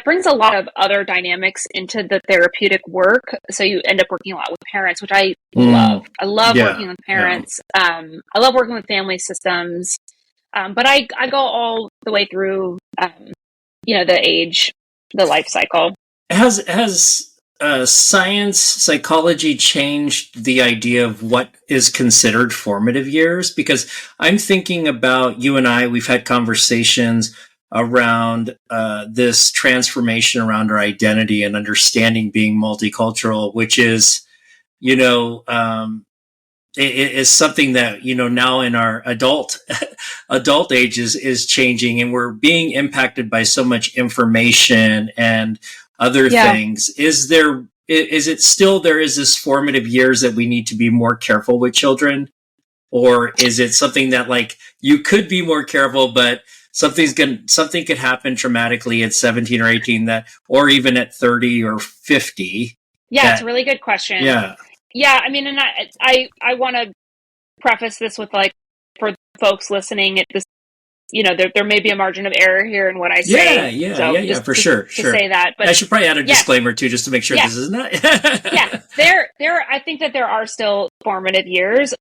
brings a lot of other dynamics into the therapeutic work. So you end up working a lot with parents, which I love. I love working with parents. I love working with family systems. But I go all the way through, you know, the life cycle. Has science, psychology changed the idea of what is considered formative years? Because I'm thinking about you and I, we've had conversations around this transformation around our identity and understanding being multicultural, which is, you know, it is something that, you know, now in our adult ages is changing, and we're being impacted by so much information and other things. Is it still there is this formative years that we need to be more careful with children? Or is it something that, like, you could be more careful, but something could happen traumatically at 17 or 18 or even at 30 or 50? Yeah, it's a really good question. Yeah, I mean, and I want to preface this with, like, for folks listening at this, you know, there may be a margin of error here in what I say. For sure. To say that, but I should probably add a disclaimer too, just to make sure this is not. I think that there are still formative years,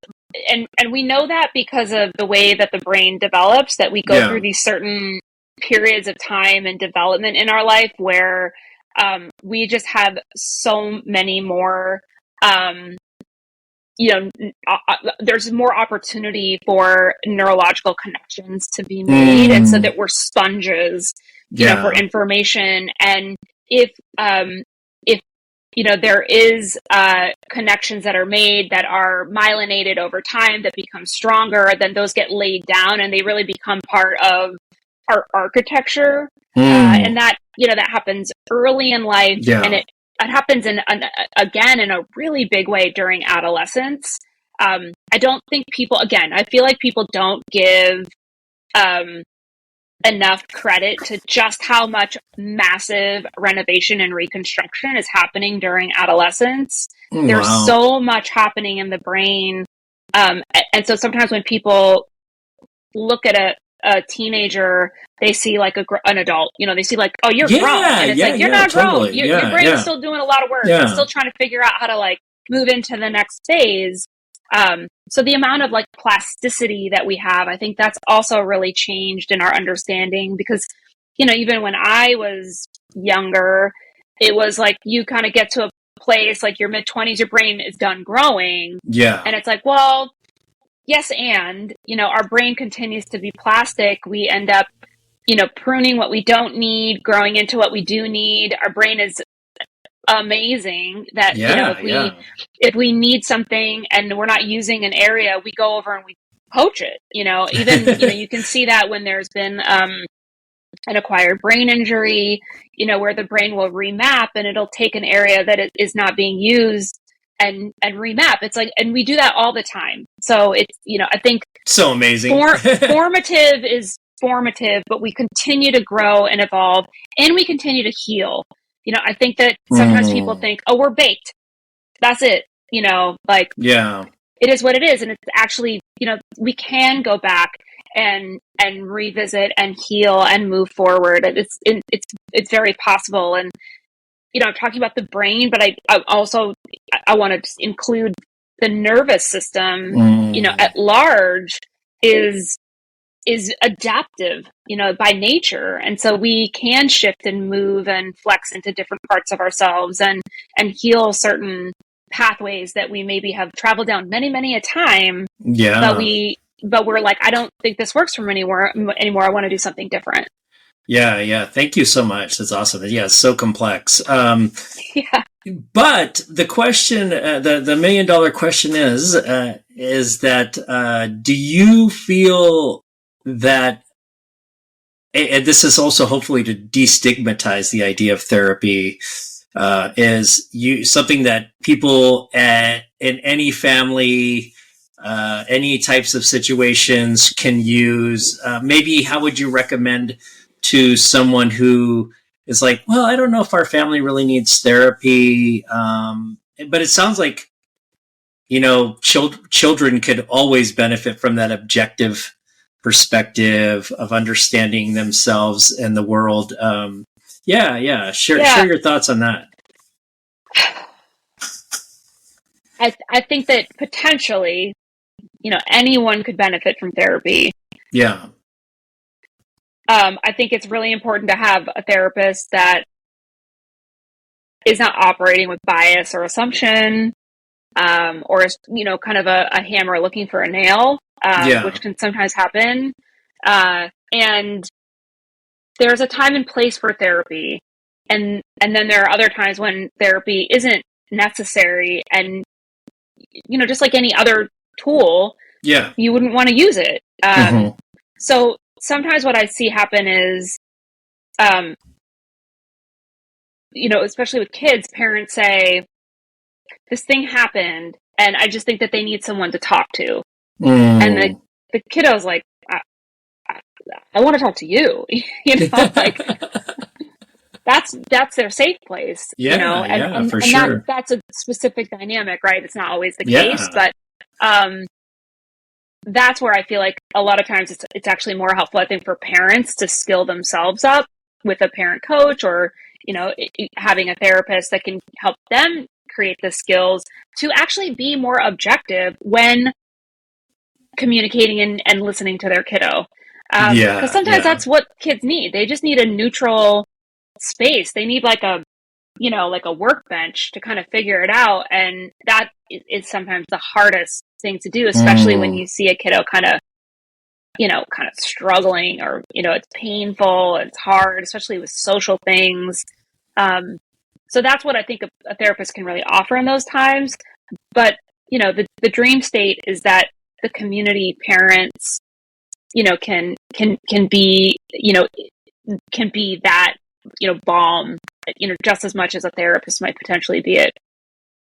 and we know that because of the way that the brain develops, that we go through these certain periods of time and development in our life where we just have so many more. You know, there's more opportunity for neurological connections to be made, and so that we're sponges, you know, for information. And if you know, there is connections that are made that are myelinated over time that become stronger, then those get laid down and they really become part of our architecture. And that, you know, that happens early in life, and it happens again in a really big way during adolescence. I don't think I feel like people don't give enough credit to just how much massive renovation and reconstruction is happening during adolescence. There's so much happening in the brain. And so sometimes when people look at a teenager, they see like an adult, you know, they see like, oh, you're grown. And it's like, you're not grown. Your brain is still doing a lot of work. It's still trying to figure out how to, like, move into the next phase. so the amount of like plasticity that we have, I think that's also really changed in our understanding, because, you know, even when I was younger, it was like you kind of get to a place like your mid-20s, your brain is done growing. Yeah. And it's like, well, yes, and, you know, our brain continues to be plastic. We end up, you know, pruning what we don't need, growing into what we do need. Our brain is amazing that, you know, if we need something and we're not using an area, we go over and we poach it, you know. Even you know, you can see that when there's been an acquired brain injury, you know, where the brain will remap and it'll take an area that it is not being used and remap. It's like, and we do that all the time. So it's, you know, I think so amazing. Formative is formative, but we continue to grow and evolve, and we continue to heal. You know, I think that sometimes people think, oh, we're baked. That's it. You know, like, yeah, it is what it is. And it's actually, you know, we can go back and revisit and heal and move forward. It's very possible. And, you know, I'm talking about the brain, but I also want to include the nervous system, you know, at large is adaptive, you know, by nature. And so we can shift and move and flex into different parts of ourselves and heal certain pathways that we maybe have traveled down many a time. Yeah. But we're like, I don't think this works for me anymore. I want to do something different. Yeah. Thank you so much. That's awesome. Yeah, it's so complex. Yeah. But the question, the $1 million question is that, do you feel that, and this is also hopefully to destigmatize the idea of therapy, is something that people in any family, any types of situations can use? Maybe how would you recommend to someone who is like, well, I don't know if our family really needs therapy, but it sounds like, you know, children could always benefit from that objective perspective of understanding themselves and the world. Share your thoughts on that. I think that potentially, you know, anyone could benefit from therapy. Yeah. I think it's really important to have a therapist that is not operating with bias or assumption, or is, you know, kind of a hammer looking for a nail, which can sometimes happen. And there's a time and place for therapy. And then there are other times when therapy isn't necessary. And, you know, just like any other tool, you wouldn't want to use it. So sometimes what I see happen is, you know, especially with kids, parents say, this thing happened, and I just think that they need someone to talk to. And the kiddo's like, I want to talk to you. You know, like that's their safe place. You know, and for sure. That's a specific dynamic, right? It's not always the case, but that's where I feel like a lot of times it's actually more helpful, I think, for parents to skill themselves up with a parent coach, or, you know, having a therapist that can help them create the skills to actually be more objective when communicating and listening to their kiddo. Because sometimes that's what kids need. They just need a neutral space. They need like a, you know, like a workbench to kind of figure it out. And that is sometimes the hardest thing to do, especially when you see a kiddo kind of struggling, or, you know, it's painful, it's hard, especially with social things. So that's what I think a therapist can really offer in those times. But, you know, the dream state is that the community parents, you know, can be, you know, can be that, you know, balm, you know, just as much as a therapist might potentially be it.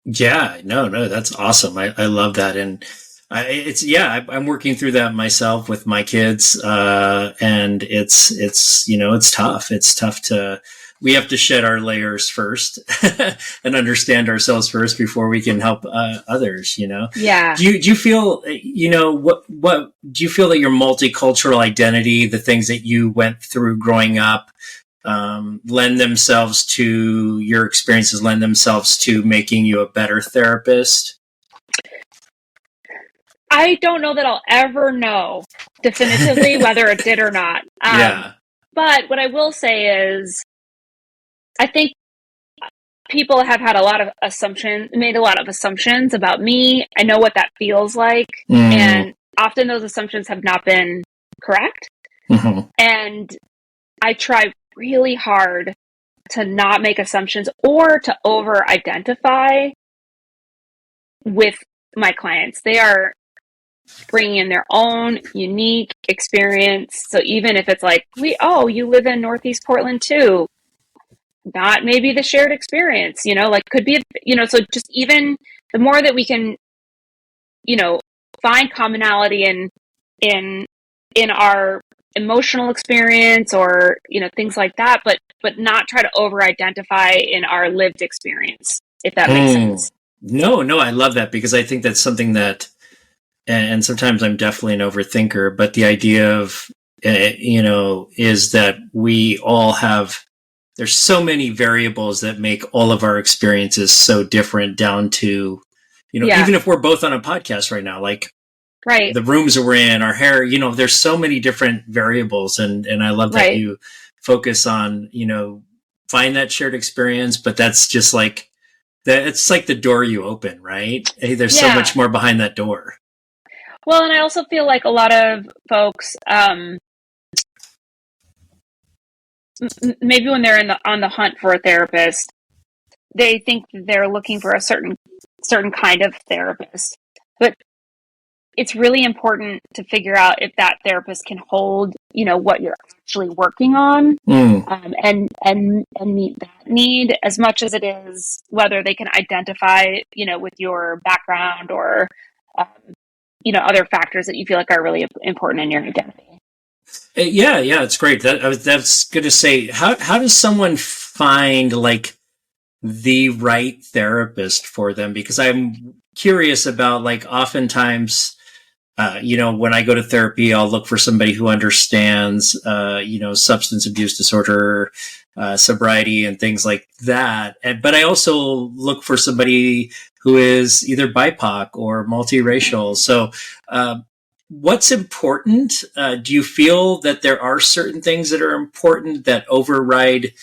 Yeah, no, that's awesome. I love that. And I'm working through that myself with my kids. And it's, you know, it's tough. It's tough we have to shed our layers first and understand ourselves first before we can help others, you know? Yeah. Do you feel, you know, what do you feel that your multicultural identity, the things that you went through growing up, lend themselves to your experiences, lend themselves to making you a better therapist? I don't know that I'll ever know definitively whether it did or not. Yeah. But what I will say is, I think people have had made a lot of assumptions about me. I know what that feels like. And often those assumptions have not been correct. Mm-hmm. And I try really hard to not make assumptions or to over identify with my clients. They are bringing in their own unique experience. So even if it's like, you live in Northeast Portland too, not maybe the shared experience, like could be, so just even the more that we can, find commonality in our emotional experience or, things like that, but not try to over identify in our lived experience, if that makes sense. No, I love that, because I think that's something that, and sometimes I'm definitely an overthinker, but the idea of, is that we all have, there's so many variables that make all of our experiences so different, down to, even if we're both on a podcast right now, like right, the rooms that we're in, our hair, there's so many different variables. And I love that you focus on, find that shared experience, but that's just like, that it's like the door you open, right? Hey, there's so much more behind that door. Well, and I also feel like a lot of folks, maybe when they're on the hunt for a therapist, they think they're looking for a certain kind of therapist. But it's really important to figure out if that therapist can hold, what you're actually working on, and meet that need, as much as it is whether they can identify, with your background or, other factors that you feel like are really important in your identity. Yeah, it's great. That's good to say. How does someone find like the right therapist for them? Because I'm curious about, like, oftentimes, when I go to therapy, I'll look for somebody who understands, substance abuse disorder, sobriety, and things like that. But I also look for somebody who is either BIPOC or multiracial. So, what's important? Do you feel that there are certain things that are important that override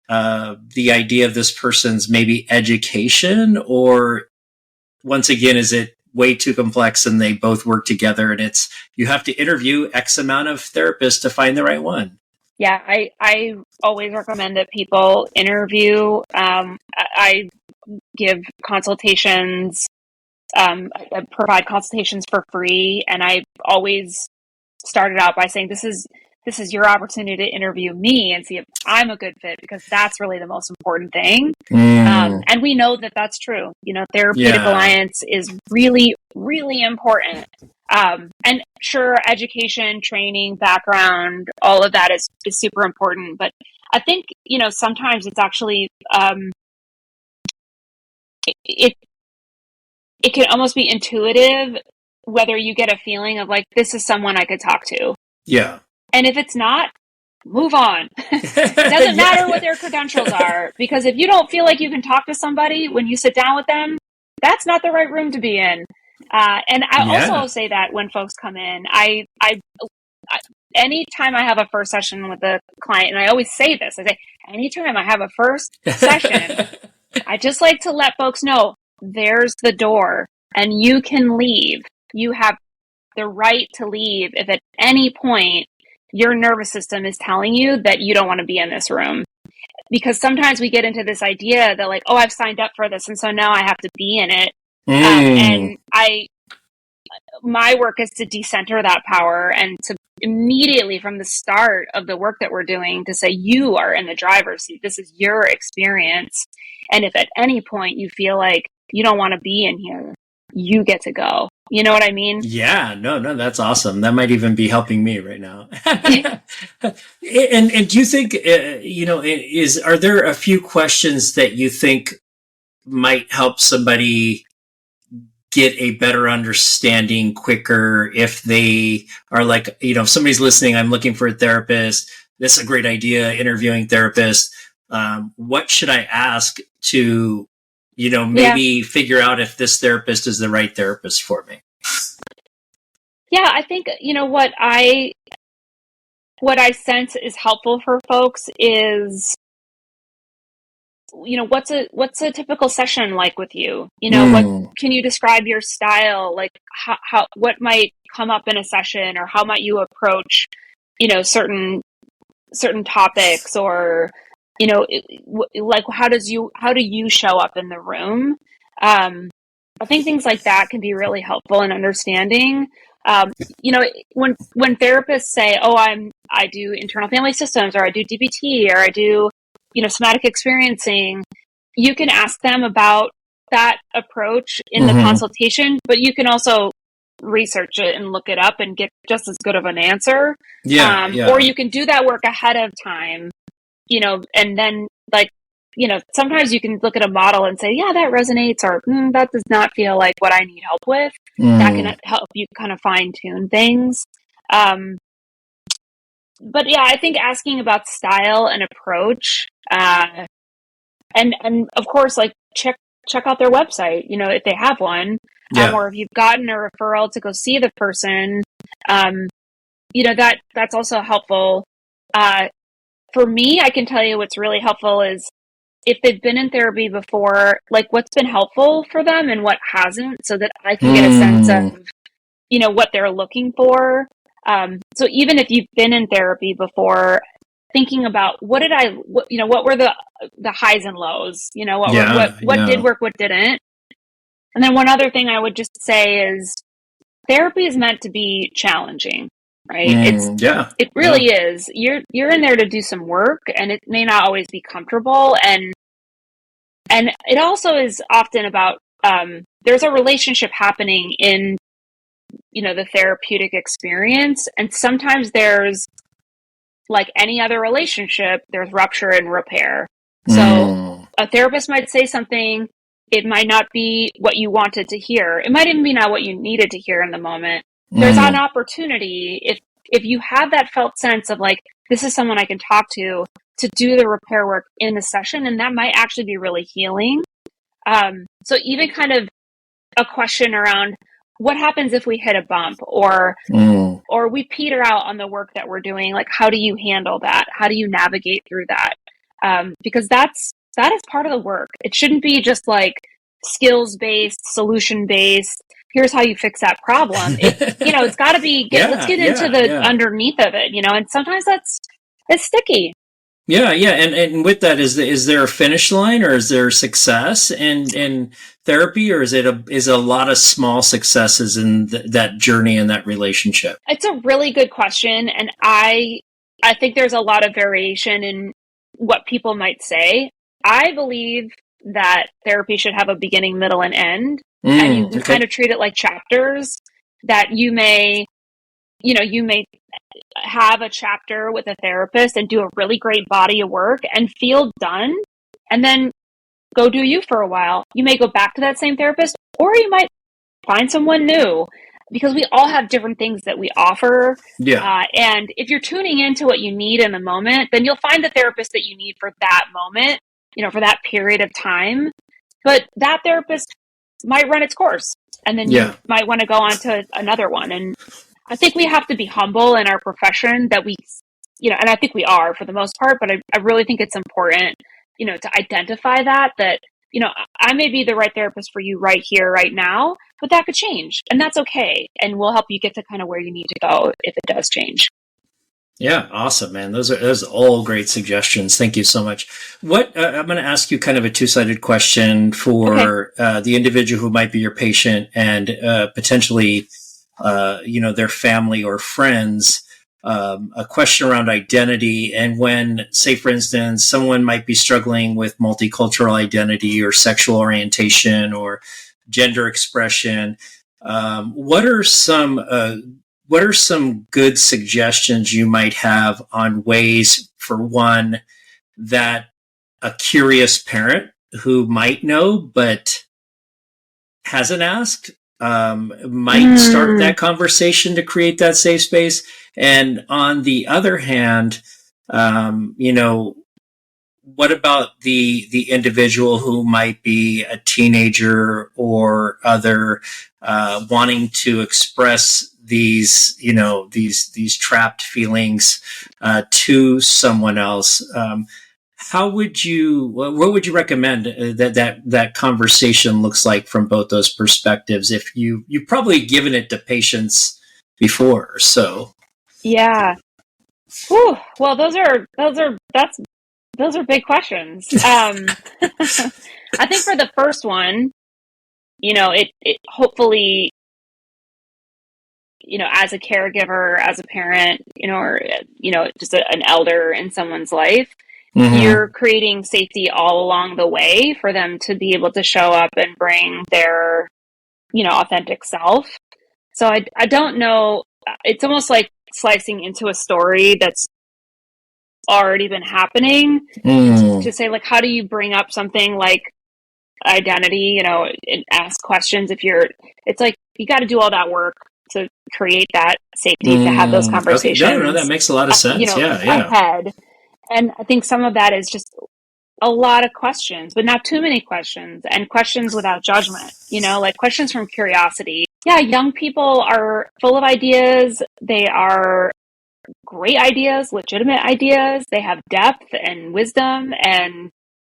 the idea of this person's maybe education? Or once again, is it way too complex and they both work together, and it's, you have to interview X amount of therapists to find the right one? Yeah, I always recommend that people interview. I give consultations. I provide consultations for free, and I always started out by saying, this is your opportunity to interview me and see if I'm a good fit, because that's really the most important thing. And we know that that's true. Therapeutic alliance is really, really important. And sure, education, training, background, all of that is super important. But I think, sometimes it's actually, it can almost be intuitive whether you get a feeling of like, this is someone I could talk to. Yeah. And if it's not, move on. It doesn't matter what their credentials are, because if you don't feel like you can talk to somebody when you sit down with them, that's not the right room to be in. And I also say that when folks come in, I anytime I have a first session with a client, and I always say this, I say, anytime I have a first session, I just like to let folks know, there's the door and you can leave. You have the right to leave if at any point your nervous system is telling you that you don't want to be in this room. Because sometimes we get into this idea that like, oh, I've signed up for this, and so now I have to be in it. And my work is to decenter that power and to immediately from the start of the work that we're doing to say, you are in the driver's seat. This is your experience. And if at any point you feel like you don't want to be in here, you get to go. You know what I mean? Yeah, no, that's awesome. That might even be helping me right now. And do you think, are there a few questions that you think might help somebody get a better understanding quicker if they are like, if somebody's listening, I'm looking for a therapist, this is a great idea, interviewing therapists. What should I ask to, maybe figure out if this therapist is the right therapist for me? Yeah, I think, what I sense is helpful for folks is, what's a typical session like with you? What can you describe your style? Like how what might come up in a session, or how might you approach, certain topics, or, like how do you show up in the room? I think things like that can be really helpful in understanding. Um, when therapists say, "Oh, I do internal family systems, or I do DBT, or I do, somatic experiencing," you can ask them about that approach in the consultation, but you can also research it and look it up and get just as good of an answer. Or you can do that work ahead of time, and then, like, sometimes you can look at a model and say, yeah, that resonates, or that does not feel like what I need help with. That can help you kind of fine tune things. But yeah, I think asking about style and approach, and of course, like, check out their website, if they have one, or if you've gotten a referral to go see the person, that's also helpful. For me, I can tell you what's really helpful is if they've been in therapy before, like, what's been helpful for them and what hasn't, so that I can get a sense of, what they're looking for. So even if you've been in therapy before, thinking about what were the highs and lows, what did work, what didn't. And then one other thing I would just say is therapy is meant to be challenging, right? It really is. You're in there to do some work, and it may not always be comfortable. And it also is often about, there's a relationship happening in, the therapeutic experience. And sometimes there's, like any other relationship, there's rupture and repair. So a therapist might say something, it might not be what you wanted to hear. It might even be not what you needed to hear in the moment. There's an opportunity, if you have that felt sense of, like, this is someone I can talk to do the repair work in the session, and that might actually be really healing. So even kind of a question around what happens if we hit a bump, or we peter out on the work that we're doing, like, how do you handle that? How do you navigate through that? Because that is part of the work. It shouldn't be just like skills-based, solution-based, here's how you fix that problem. It's got to be, let's get into the underneath of it, and sometimes it's sticky. And with that, is there a finish line, or is there success in therapy, or is a lot of small successes in that journey and that relationship? It's a really good question, and I think there's a lot of variation in what people might say. I believe that therapy should have a beginning, middle, and end, and you kind of treat it like chapters. That you may have a chapter with a therapist and do a really great body of work and feel done, and then go do you for a while. You may go back to that same therapist, or you might find someone new, because we all have different things that we offer. And if you're tuning into what you need in the moment, then you'll find the therapist that you need for that moment, for that period of time. But that therapist might run its course, and then you might want to go on to another one. And I think we have to be humble in our profession that we, and I think we are for the most part, but I really think it's important, to identify that, I may be the right therapist for you right here, right now, but that could change, and that's okay. And we'll help you get to kind of where you need to go if it does change. Yeah, awesome, man. Those are all great suggestions. Thank you so much. I'm going to ask you kind of a two-sided question for the individual who might be your patient, and potentially, their family or friends. A question around identity, and when, say, for instance, someone might be struggling with multicultural identity or sexual orientation or gender expression. What are some good suggestions you might have on ways, for one, that a curious parent who might know but hasn't asked might start that conversation to create that safe space? And on the other hand, what about the individual who might be a teenager or other, wanting to express these, these trapped feelings to someone else. What would you recommend that conversation looks like from both those perspectives? If you've probably given it to patients before, so. Yeah. Whew. Well, those are big questions. I think for the first one, it hopefully, as a caregiver, as a parent, or, just an elder in someone's life, you're creating safety all along the way for them to be able to show up and bring their, authentic self. So I don't know. It's almost like slicing into a story that's already been happening to say, like, how do you bring up something like identity, and ask questions it's like you got to do all that work to create that safety to have those conversations. Okay. No, that makes a lot of sense. Ahead. And I think some of that is just a lot of questions, but not too many questions, and questions without judgment, like questions from curiosity. Yeah, young people are full of ideas. They are great ideas, legitimate ideas. They have depth and wisdom, and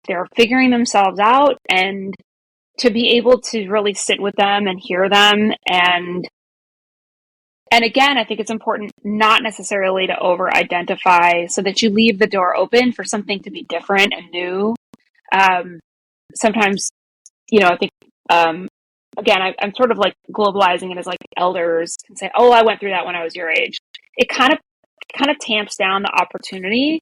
they're figuring themselves out. And to be able to really sit with them and hear them, and again, I think it's important not necessarily to over-identify, so that you leave the door open for something to be different and new. Sometimes, I think, again, I'm sort of like globalizing it as like elders can say, "Oh, I went through that when I was your age." It kind of tamps down the opportunity,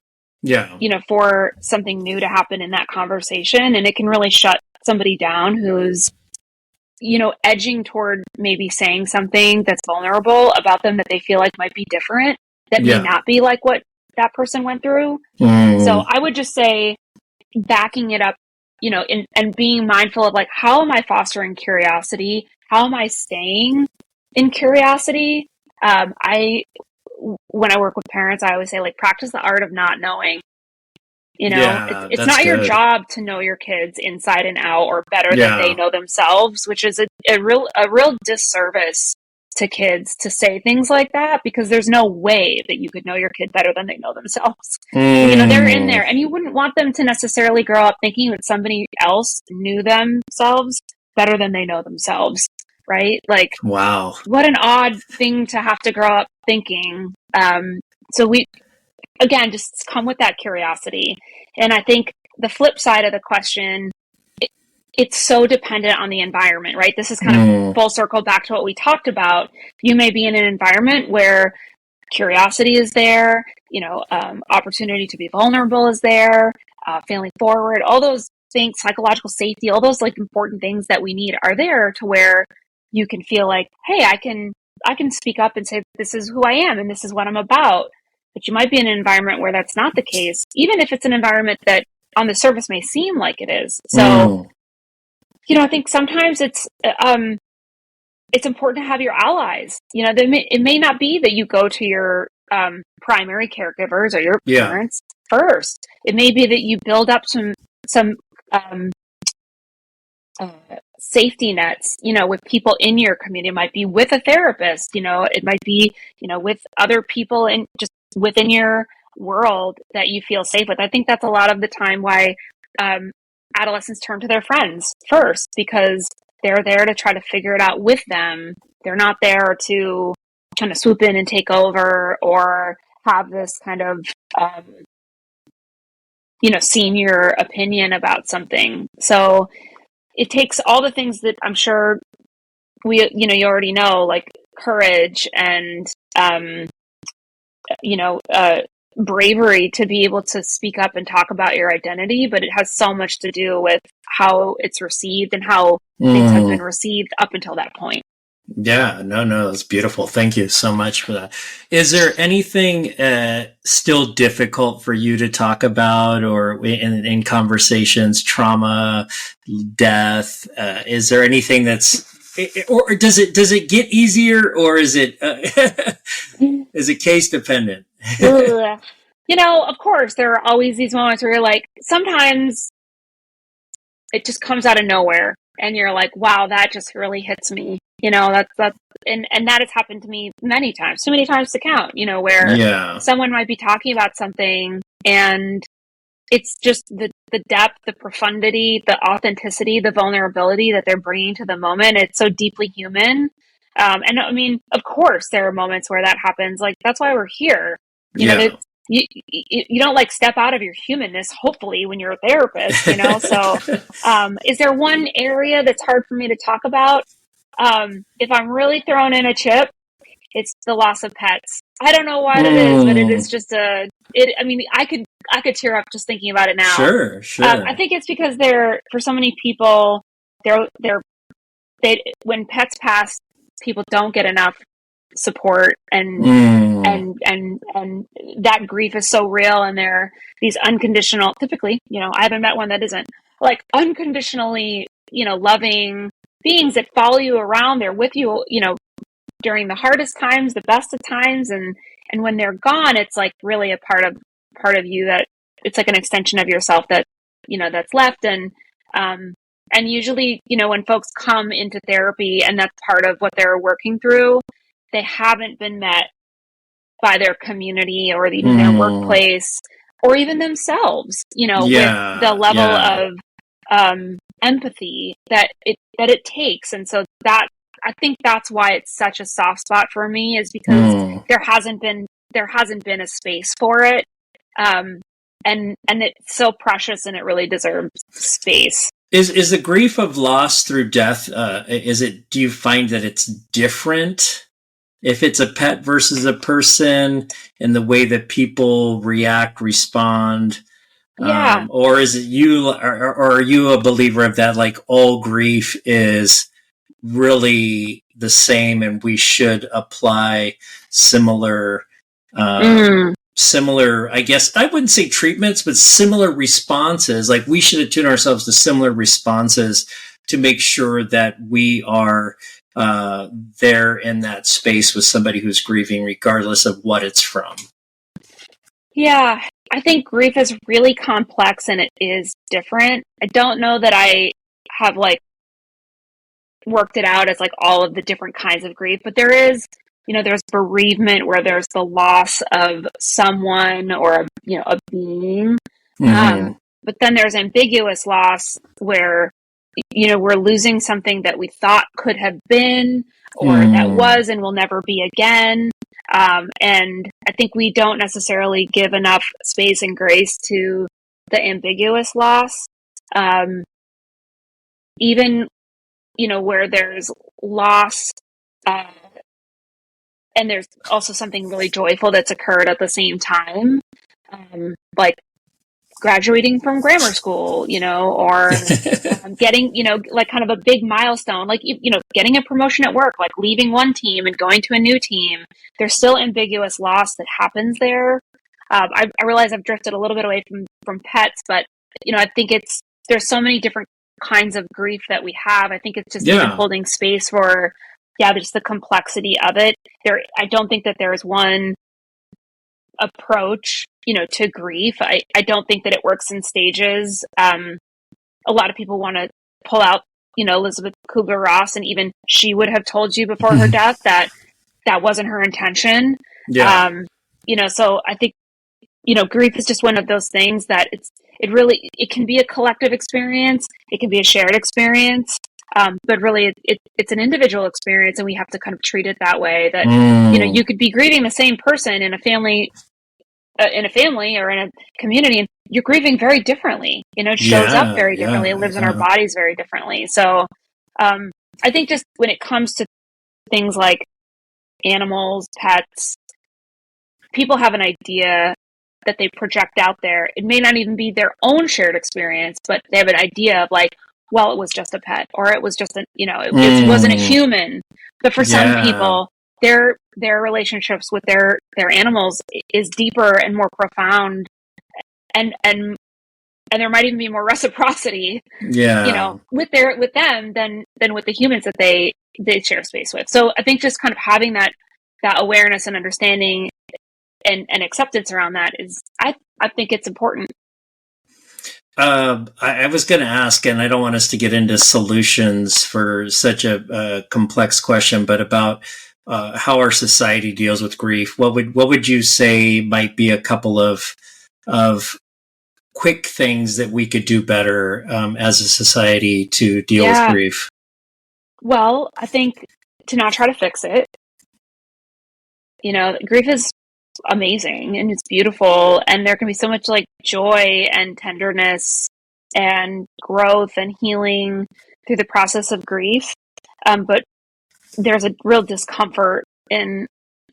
for something new to happen in that conversation, and it can really shut somebody down who's, edging toward maybe saying something that's vulnerable about them that they feel like might be different, that may not be like what that person went through. So I would just say backing it up, and being mindful of, like, how am I fostering curiosity? How am I staying in curiosity? When I work with parents, I always say, like, practice the art of not knowing. It's not your job to know your kids inside and out or better than they know themselves, which is a real disservice to kids to say things like that, because there's no way that you could know your kid better than they know themselves. They're in there, and you wouldn't want them to necessarily grow up thinking that somebody else knew themselves better than they know themselves, right? Like, wow, what an odd thing to have to grow up thinking. So we, again, just come with that curiosity. And I think the flip side of the question, it's so dependent on the environment, right? This is kind of full circle back to what we talked about. You may be in an environment where curiosity is there, opportunity to be vulnerable is there, failing forward, all those things, psychological safety, all those like important things that we need are there, to where you can feel like, hey, I can speak up and say, this is who I am and this is what I'm about. But you might be in an environment where that's not the case, even if it's an environment that on the surface may seem like it is. So, I think sometimes it's important to have your allies. It may not be that you go to your primary caregivers or your parents first. It may be that you build up some safety nets, with people in your community. It might be with a therapist, it might be, with other people in just within your world that you feel safe with. I think that's a lot of the time why adolescents turn to their friends first, because they're there to try to figure it out with them. They're not there to kind of swoop in and take over, or have this kind of, senior opinion about something. So it takes all the things that I'm sure you already know, like courage and, bravery to be able to speak up and talk about your identity, but it has so much to do with how it's received and how things have been received up until that point. Yeah, no, that's beautiful. Thank you so much for that. Is there anything still difficult for you to talk about, or in conversations, trauma, death? Is there anything or does it get easier, or is it is it case dependent? Of course, there are always these moments where you're like, sometimes it just comes out of nowhere. and you're like, wow, that just really hits me. That's and that has happened to me many times, too many times to count, where someone might be talking about something and it's just the depth, the profundity, the authenticity, the vulnerability that they're bringing to the moment. It's so deeply human. And I mean, of course, there are moments where that happens. Like, that's why we're here. You don't like step out of your humanness, hopefully, when you're a therapist, So, is there one area that's hard for me to talk about? If I'm really throwing in a chip, it's the loss of pets. I don't know what it is, but it is just I mean, I could tear up just thinking about it now. Sure. I think it's because for so many people, when pets pass, people don't get enough support and that grief is so real, and they're these unconditional, typically, I haven't met one that isn't, like, unconditionally, loving beings that follow you around. They're with you, during the hardest times, the best of times, and when they're gone, it's like really a part of you that it's like an extension of yourself that that's left. And usually, when folks come into therapy and that's part of what they're working through, they haven't been met by their community or even their workplace or even themselves, with the level of empathy that it takes. And so that, I think that's why it's such a soft spot for me, is because there hasn't been a space for it. And it's so precious, and it really deserves space. Is the grief of loss through death, do you find that it's different if it's a pet versus a person, in the way that people respond? Yeah. Or is it or are you a believer of that, like, all grief is really the same and we should apply similar, I guess, I wouldn't say treatments, but similar responses? Like, we should attune ourselves to similar responses to make sure that we are there in that space with somebody who's grieving, regardless of what it's from. Yeah, I think grief is really complex and it is different. I don't know that I have like worked it out as like all of the different kinds of grief, but there is, there's bereavement where there's the loss of someone or, a being. But then there's ambiguous loss where, we're losing something that we thought could have been, or that was and will never be again. And I think we don't necessarily give enough space and grace to the ambiguous loss. Even, where there's loss, and there's also something really joyful that's occurred at the same time. Like graduating from grammar school, or getting, like kind of a big milestone, like, getting a promotion at work, like leaving one team and going to a new team. There's still ambiguous loss that happens there. I realize I've drifted a little bit away from pets, but, I think there's so many different kinds of grief that we have. I think it's just even holding space for, just the complexity of it. I don't think that there is one approach, to grief. I don't think that it works in stages. A lot of people want to pull out, Elizabeth Kubler-Ross, and even she would have told you before her death that wasn't her intention. So I think, grief is just one of those things that it can be a collective experience. It can be a shared experience. But really it's an individual experience, and we have to kind of treat it that way, that, you could be grieving the same person in a family or in a community, and you're grieving very differently. It shows up very differently. It lives in our bodies very differently. So, I think just when it comes to things like animals, pets, people have an idea that they project out there. It may not even be their own shared experience, but they have an idea of like, well, it was just a pet, or it was just it wasn't a human. But for some people, their relationships with their animals is deeper and more profound, and there might even be more reciprocity, with them than with the humans that they share space with. So I think just kind of having that awareness and understanding and acceptance around that is, I think it's important. I was going to ask, and I don't want us to get into solutions for such a complex question, but about how our society deals with grief. What would you say might be a couple of quick things that we could do better as a society to deal with grief? Well, I think to not try to fix it. Grief is amazing and it's beautiful, and there can be so much like joy and tenderness and growth and healing through the process of grief. But there's a real discomfort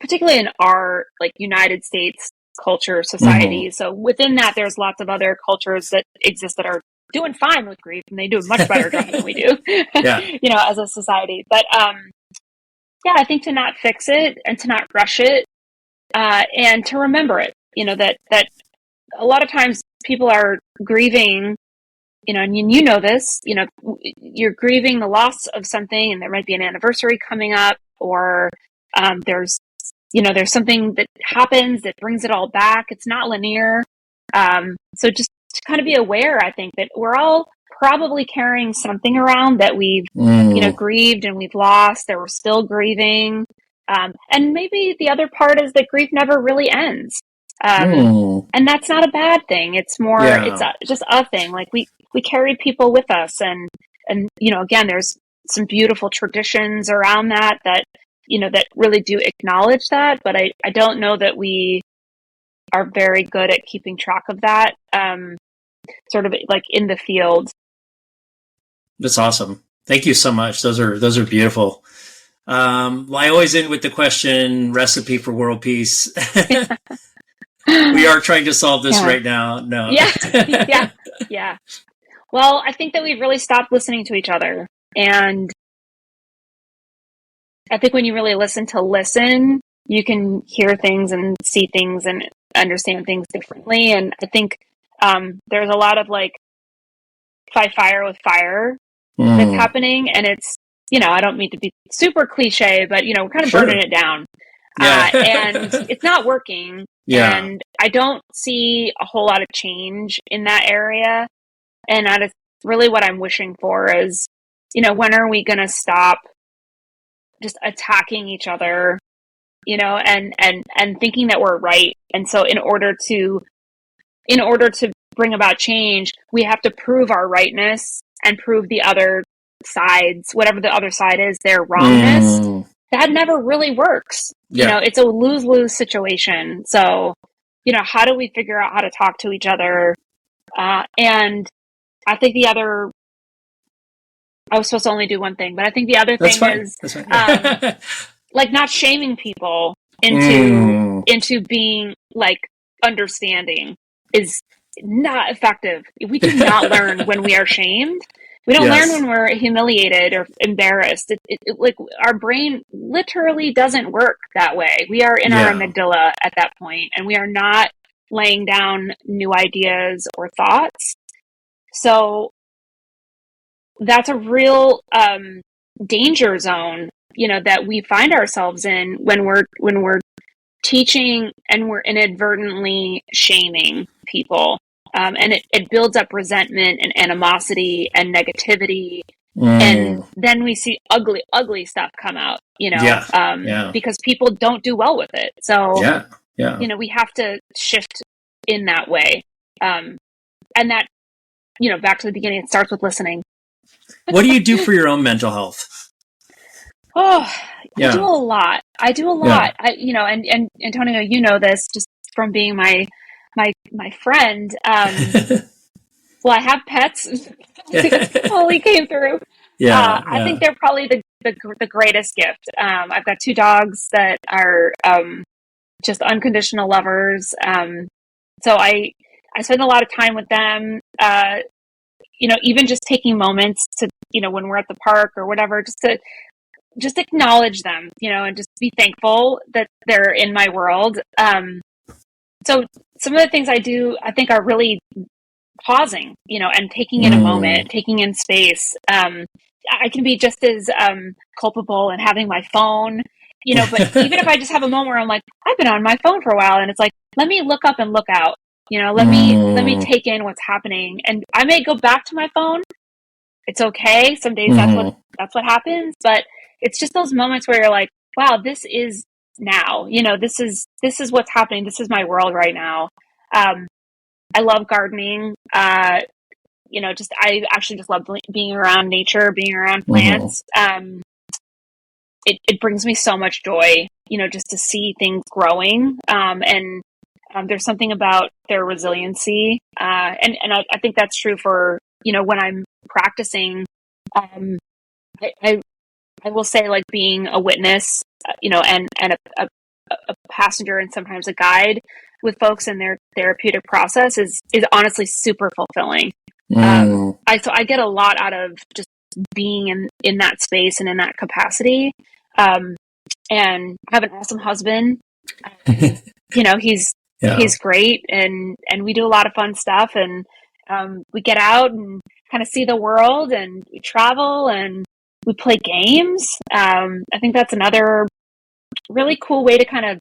particularly in our like United States culture, society. Mm-hmm. So within that, there's lots of other cultures that exist that are doing fine with grief, and they do a much better job than we do, as a society. But I think to not fix it and to not rush it, and to remember it, that a lot of times people are grieving, and you know this, you're grieving the loss of something, and there might be an anniversary coming up, or there's something that happens that brings it all back. It's not linear. So just to kind of be aware, I think that we're all probably carrying something around that we've, grieved and we've lost, that we're still grieving. And maybe the other part is that grief never really ends. And that's not a bad thing. It's more, it's just a thing. Like we carry people with us, and again, there's some beautiful traditions around that really do acknowledge that, but I don't know that we are very good at keeping track of that, sort of like in the field. That's awesome. Thank you so much. Those are beautiful. I always end with the question, recipe for world peace. We are trying to solve this right now. No. Yeah. Well, I think that we've really stopped listening to each other. And I think when you really listen, you can hear things and see things and understand things differently. And I think there's a lot of like fight fire with fire that's happening. And it's, I don't mean to be super cliche, but, we're kind of burning it down. And it's not working. Yeah. And I don't see a whole lot of change in that area. And that is really what I'm wishing for is, when are we going to stop just attacking each other, and thinking that we're right. And so in order to bring about change, we have to prove our rightness and prove the other sides, whatever the other side is, their wrongness. That never really works. Yeah. It's a lose-lose situation. So, how do we figure out how to talk to each other? And I think I was supposed to only do one thing, but I think the other thing is like not shaming people into being like understanding is not effective. We do not learn when we are shamed. We don't learn when we're humiliated or embarrassed. It like our brain literally doesn't work that way. We are in our amygdala at that point, and we are not laying down new ideas or thoughts. So that's a real danger zone, that we find ourselves in when we're teaching and we're inadvertently shaming people. And it builds up resentment and animosity and negativity. And then we see ugly, ugly stuff come out, because people don't do well with it. So, we have to shift in that way. And that, back to the beginning, it starts with listening. What do you do for your own mental health? I do a lot. Yeah. And Antonio, this just from being my friend. Well, I have pets. Totally came through. I think they're probably the greatest gift. I've got 2 dogs that are just unconditional lovers. So I spend a lot of time with them. Even just taking moments to, when we're at the park or whatever, just acknowledge them, and just be thankful that they're in my world. So some of the things I do, I think are really pausing, and taking in a moment, taking in space. I can be just as culpable in having my phone, but even if I just have a moment where I'm like, I've been on my phone for a while, and it's like, let me look up and look out. Let me take in what's happening. And I may go back to my phone. It's okay. Some days that's what happens, but it's just those moments where you're like, wow, this is now, this is what's happening. This is my world right now. I love gardening. I actually just love being around nature, being around plants. It brings me so much joy, just to see things growing. And there's something about their resiliency. And I think that's true for, when I'm practicing. I will say, like, being a witness, and a passenger and sometimes a guide with folks in their therapeutic process is honestly super fulfilling. So I get a lot out of just being in that space and in that capacity. And I have an awesome husband. He's great, and we do a lot of fun stuff, and we get out and kind of see the world, and we travel, and we play games. I think that's another really cool way to kind of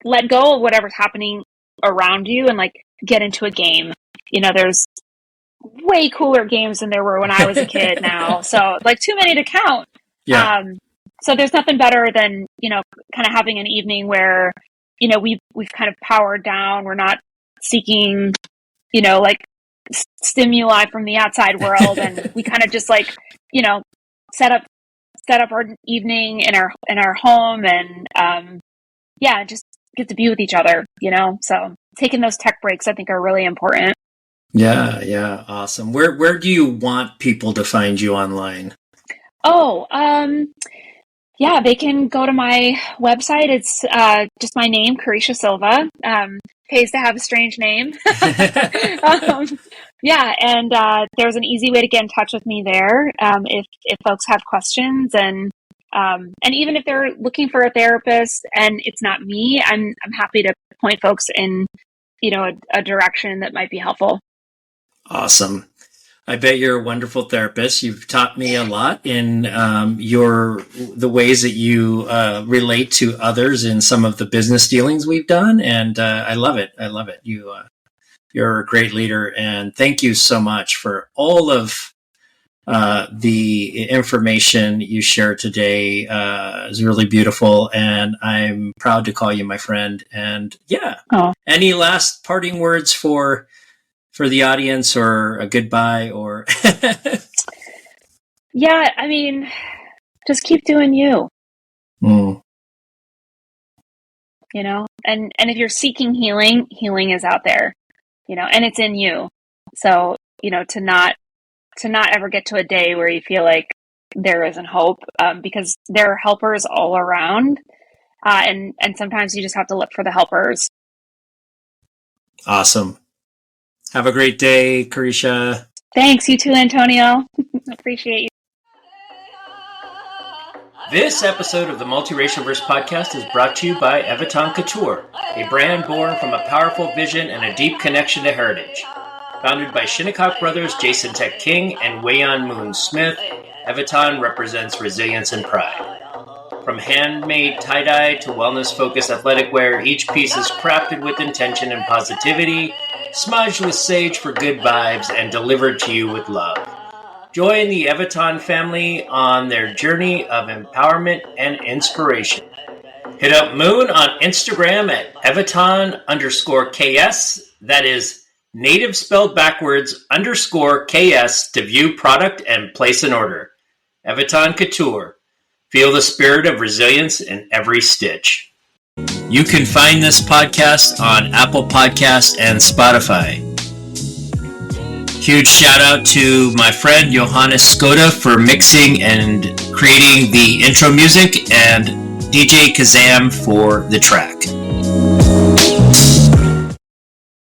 let go of whatever's happening around you and, like, get into a game. There's way cooler games than there were when I was a kid now. So, like, too many to count. Yeah. So there's nothing better than, kind of having an evening where, we've kind of powered down. We're not seeking, like, stimuli from the outside world. And we kind of just, like, set up our evening in our home, and, just get to be with each other, so taking those tech breaks, I think, are really important. Yeah. Awesome. Where do you want people to find you online? They can go to my website. It's just my name, Caretia Silva. Pays to have a strange name. And there's an easy way to get in touch with me there if folks have questions, and even if they're looking for a therapist and it's not me, I'm happy to point folks in a direction that might be helpful. Awesome. I bet you're a wonderful therapist. You've taught me a lot in the ways that you relate to others in some of the business dealings we've done, and I love it. You're a great leader, and thank you so much for all of the information you shared today. Is really beautiful, and I'm proud to call you my friend. And any last parting words for the audience, or a goodbye, or just keep doing you. And if you're seeking healing is out there, and it's in you. So, to not ever get to a day where you feel like there isn't hope, because there are helpers all around. And sometimes you just have to look for the helpers. Awesome. Have a great day, Kareesha. Thanks, you too, Antonio. Appreciate you. This episode of the Multiracialverse podcast is brought to you by Eviton Couture, a brand born from a powerful vision and a deep connection to heritage. Founded by Shinnecock brothers Jason Tech King and Wayon Moon Smith, Eviton represents resilience and pride. From handmade tie-dye to wellness-focused athletic wear, each piece is crafted with intention and positivity, smudged with sage for good vibes, and delivered to you with love. Join the Eviton family on their journey of empowerment and inspiration. Hit up Moon on Instagram at Eviton_KS. That is native spelled backwards _KS to view product and place an order. Eviton Couture. Feel the spirit of resilience in every stitch. You can find this podcast on Apple Podcasts and Spotify. Huge shout out to my friend Johannes Skoda for mixing and creating the intro music, and DJ Kazam for the track.